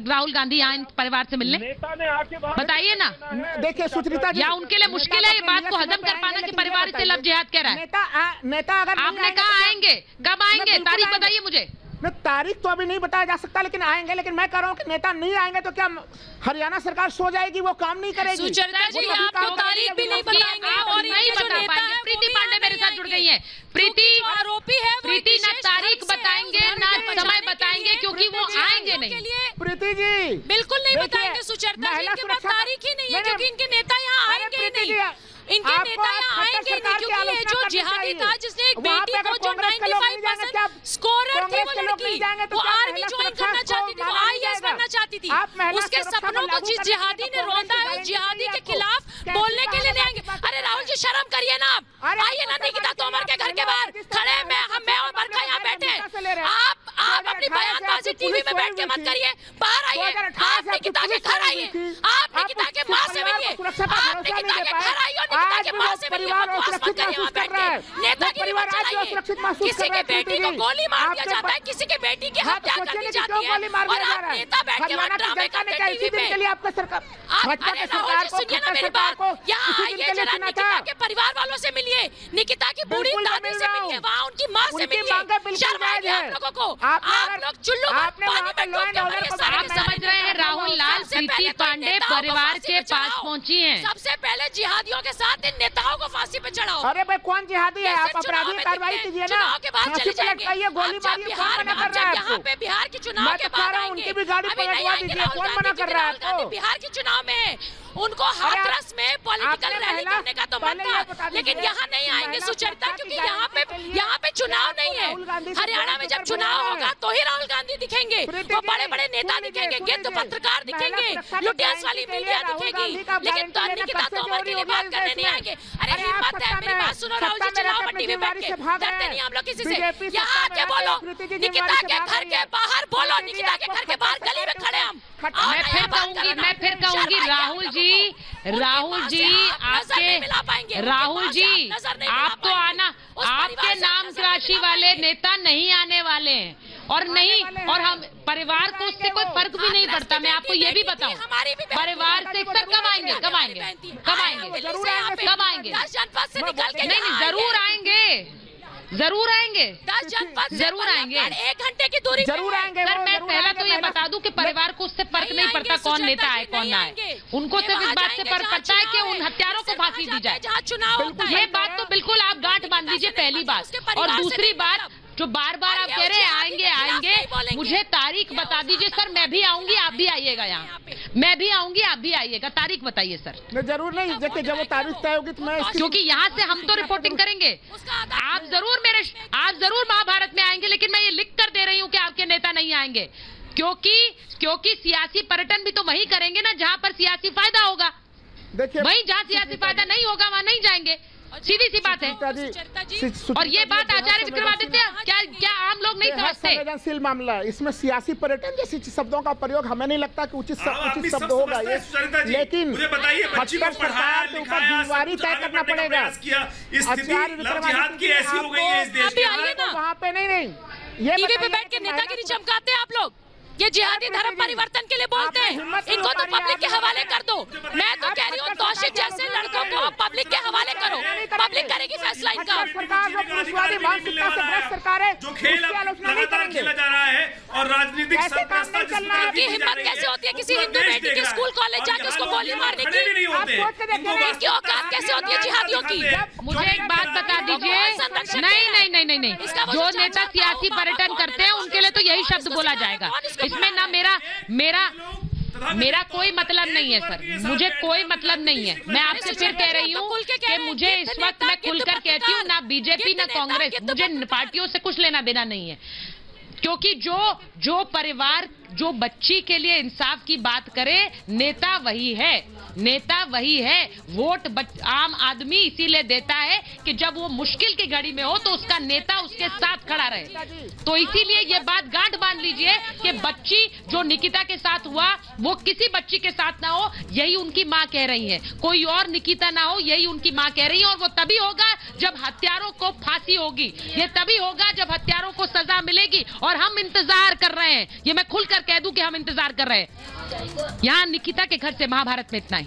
S1: राहुल गांधी यहाँ इन परिवार से मिलने?
S16: नेता ने आके
S1: बताइए ना।
S14: देखिए सुचरिता जी,
S1: या उनके लिए मुश्किल है ये बात को हजम कर पाना कि परिवार से लव जिहाद कह रहा है?
S14: नेता अगर
S1: आपने कहा आएंगे, कब आएंगे? तारीख बताइए मुझे।
S14: तारीख तो अभी नहीं बताया जा सकता, लेकिन आएंगे। लेकिन मैं कह रहा हूँ कि नेता नहीं आएंगे तो क्या हरियाणा सरकार सो जाएगी, वो काम नहीं करेगी?
S17: सुचरिता जी, आप तो तारीख भी नहीं बताएंगे और ये जो नेता है
S1: प्रीति पांडे मेरे साथ जुड़ गई है। प्रीति
S17: आरोपी है,
S1: प्रीति ना तारीख बताएंगे ना समय बताएंगे, क्योंकि वो आएंगे नहीं।
S14: प्रीति जी
S17: बिल्कुल नहीं बताएंगे सुचरिता जी, इनके पास तारीख ही नहीं है, क्योंकि इनके नेता यहाँ आएंगे ही नहीं। इनके नेता यहाँ आएंगे नहीं, क्योंकि ये जो जिहादी था जिसने एक बेटी को जो 95% स्कोरर थी वो लड़की, वो आर्मी ज्वाइन करना चाहती थी, वो IAS बनना चाहती थी, उसके सपनों को जिस जिहादी ने रोंदा है उस जिहादी के खिलाफ बोलने के लिए नहीं आएंगे। अरे राहुल जी शर्म करिए ना, आप आइए ना निकिता तोमर के घर के बाहर खड़े, मैं और बरखा यहाँ बैठे, आप अपनी बयानबाजी टीवी में बैठ के मत करिए, बाहर आइए, आप निकिता के घर आइए, आप निकिता के माँ से मिलिए, आप निकिता के घर आइए, निकिता के माँ से मिलिए, बकवास मत करिए वहाँ बैठ के, नेतागिरी मत चलाइए। किसी के बेटी को गोली मार दिया जाता है, किसी के बेटी की हत्या कर दी जाती है, और आप नेता बैठ के वहाँ ड्रामे करते हैं टीवी पे। अरे राहुल जी सुनिए ना मेरी बात, यहाँ आइए जरा निकिता के परिवार वालों से मिलिए, निकिता की बूढ़ी दादी से मिलिए, वहाँ उनकी माँ से मिलिए, शर्म आएगी आप लोगों को, आप लोग चुल्लू पानी में डूब के मरिए सारे।
S1: आप समझ रहे हैं राहुल लाल, प्रीति पांडे परिवार के पास पहुंची हैं।
S17: सबसे पहले जिहादियों के साथ इन नेताओं को फांसी पे चढ़ाओ।
S14: अरे भाई कौन जिहादी है, आप अपराधी कार्रवाई कीजिए ना,
S17: चुनाव के बाद चले जाएंगे,
S14: गोली मारिए, कौन मना कर रहा है आपको?
S17: यहाँ पे बिहार के चुनाव के बाद आएंगे,
S14: उनकी भी गाड़ी पलटवा दीजिए, कौन मना कर रहा है आपको?
S17: बिहार के चुनाव में उनको हाथरस में पॉलिटिकल रैली करने का तो मन था, लेकिन यहाँ नहीं आएंगे सुचरिता, क्योंकि यहाँ पे चुनाव नहीं है। हरियाणा में जब चुनाव होगा तो ही राहुल गांधी दिखेंगे, वो बड़े बड़े नेता दिखेंगे, गिद्ध पत्रकार दिखेंगे, लुटियंस वाली मीडिया दिखेगी, लेकिन निकिता तोमर के लिए बात करने नहीं आएंगे। अरे हिम्मत है, मेरी बात सुनो राहुल जी, चुनाव में टीवी बैठ के डरते नहीं हम लोग किसी से, यहाँ आके बोलो, निकिता के घर के बाहर बोलो, निकिता के घर के बाहर गली में खड़े हम।
S1: मैं फिर कहूंगी राहुल जी आपके, राहुल जी आप तो आना, आपके नाम राशि वाले नेता नहीं आने वाले हैं, और हम परिवार को उससे कोई फर्क भी नहीं पड़ता। मैं आपको ये भी बताऊं, परिवार से सर कब आएंगे नहीं, जरूर आएंगे
S17: 10 जनपद
S1: जरूर आएंगे,
S17: 1 घंटे की दूरी
S14: जरूर आएंगे।
S1: सर मैं पहला तो ये बता दूं कि परिवार को उससे फर्क नहीं पड़ता कौन नेता आए कौन ना आए, उनको सिर्फ इस बात से फर्क पड़ता है कि उन हत्यारों को फांसी दी जाए।
S17: जहाँ चुनाव होता है,
S1: ये बात तो बिल्कुल आप गांठ बांध लीजिए, पहली बात। और दूसरी बात जो बार बार आप कह रहे हैं आएंगे, मुझे तारीख बता दीजिए सर, मैं भी आऊंगी आप भी आइएगा, यहाँ मैं भी आऊंगी आप भी आइएगा, तारीख बताइए सर।
S14: जरूर नहीं, देखिए जब वो तारीख तय होगी तो मैं,
S1: क्योंकि यहाँ से हम तो रिपोर्टिंग करेंगे, आप जरूर महाभारत में आएंगे, लेकिन मैं ये लिख कर दे रही हूँ कि आपके नेता नहीं आएंगे, क्योंकि सियासी पर्यटन भी तो वही करेंगे ना जहाँ पर सियासी फायदा होगा, वही जहाँ सियासी फायदा नहीं होगा वहाँ नहीं जाएंगे, सीधी सी बात है। और ये बात आचार्य विक्रमादित्य क्या आम लोग नहीं समझते?
S14: संवेदनशील मामला है, इसमें सियासी पर्यटन जैसी शब्दों का प्रयोग हमें नहीं लगता कि उचित शब्द होगा ये, लेकिन खट्टर सरकार के ऊपर जिम्मेवारी तय करना पड़ेगा। आचार्य विक्रमादित्य वहाँ पे नहीं, ये
S17: टीवी पे बैठ के नेतागिरी चमकाते हैं आप लोग, ये जिहादी धर्म परिवर्तन के लिए बोलते हैं, इनको तो पब्लिक के हवाले कर दो। मैं तो कह रही हूँ तौशीफ जैसे लड़कों को पब्लिक के हवाले करो, पब्लिक करेगी फैसला इनका।
S15: जो खेल लगातार खेला जा रहा है और राजनीतिक
S17: की हिम्मत कैसे होती है किसी हिंदू बेटी के स्कूल कॉलेज जाके उसको गोली मारने की? इनकी औकात कैसे होती है जिहादियों की?
S1: मुझे एक बात बता दीजिए, नहीं, जो नेता सियासी पर्यटन करते हैं उनके लिए तो यही शब्द बोला जाएगा, इसमें ना मेरा कोई मतलब नहीं है सर, मुझे कोई मतलब नहीं है। मैं आपसे फिर कह रही हूँ कि मुझे इस वक्त मैं खुलकर कहती हूँ, ना बीजेपी ना कांग्रेस, मुझे पार्टियों से कुछ लेना देना नहीं है, क्योंकि जो परिवार जो बच्ची के लिए इंसाफ की बात करे, नेता वही है। वोट आम आदमी इसीलिए देता है कि जब वो मुश्किल की घड़ी में हो तो उसका नेता उसके साथ खड़ा रहे। तो इसीलिए ये बात गांठ बांध लीजिए कि बच्ची जो निकिता के साथ हुआ वो किसी बच्ची के साथ ना हो, यही उनकी माँ कह रही है, कोई और निकिता ना हो, यही उनकी माँ कह रही है। और वो तभी होगा जब हत्यारों को फांसी होगी, ये तभी होगा जब हत्यारों को सजा मिलेगी, और हम इंतजार कर रहे हैं। ये मैं खुलकर कह दूं कि हम इंतजार कर रहे हैं। यहाँ निकिता के घर से महाभारत में इतना ही।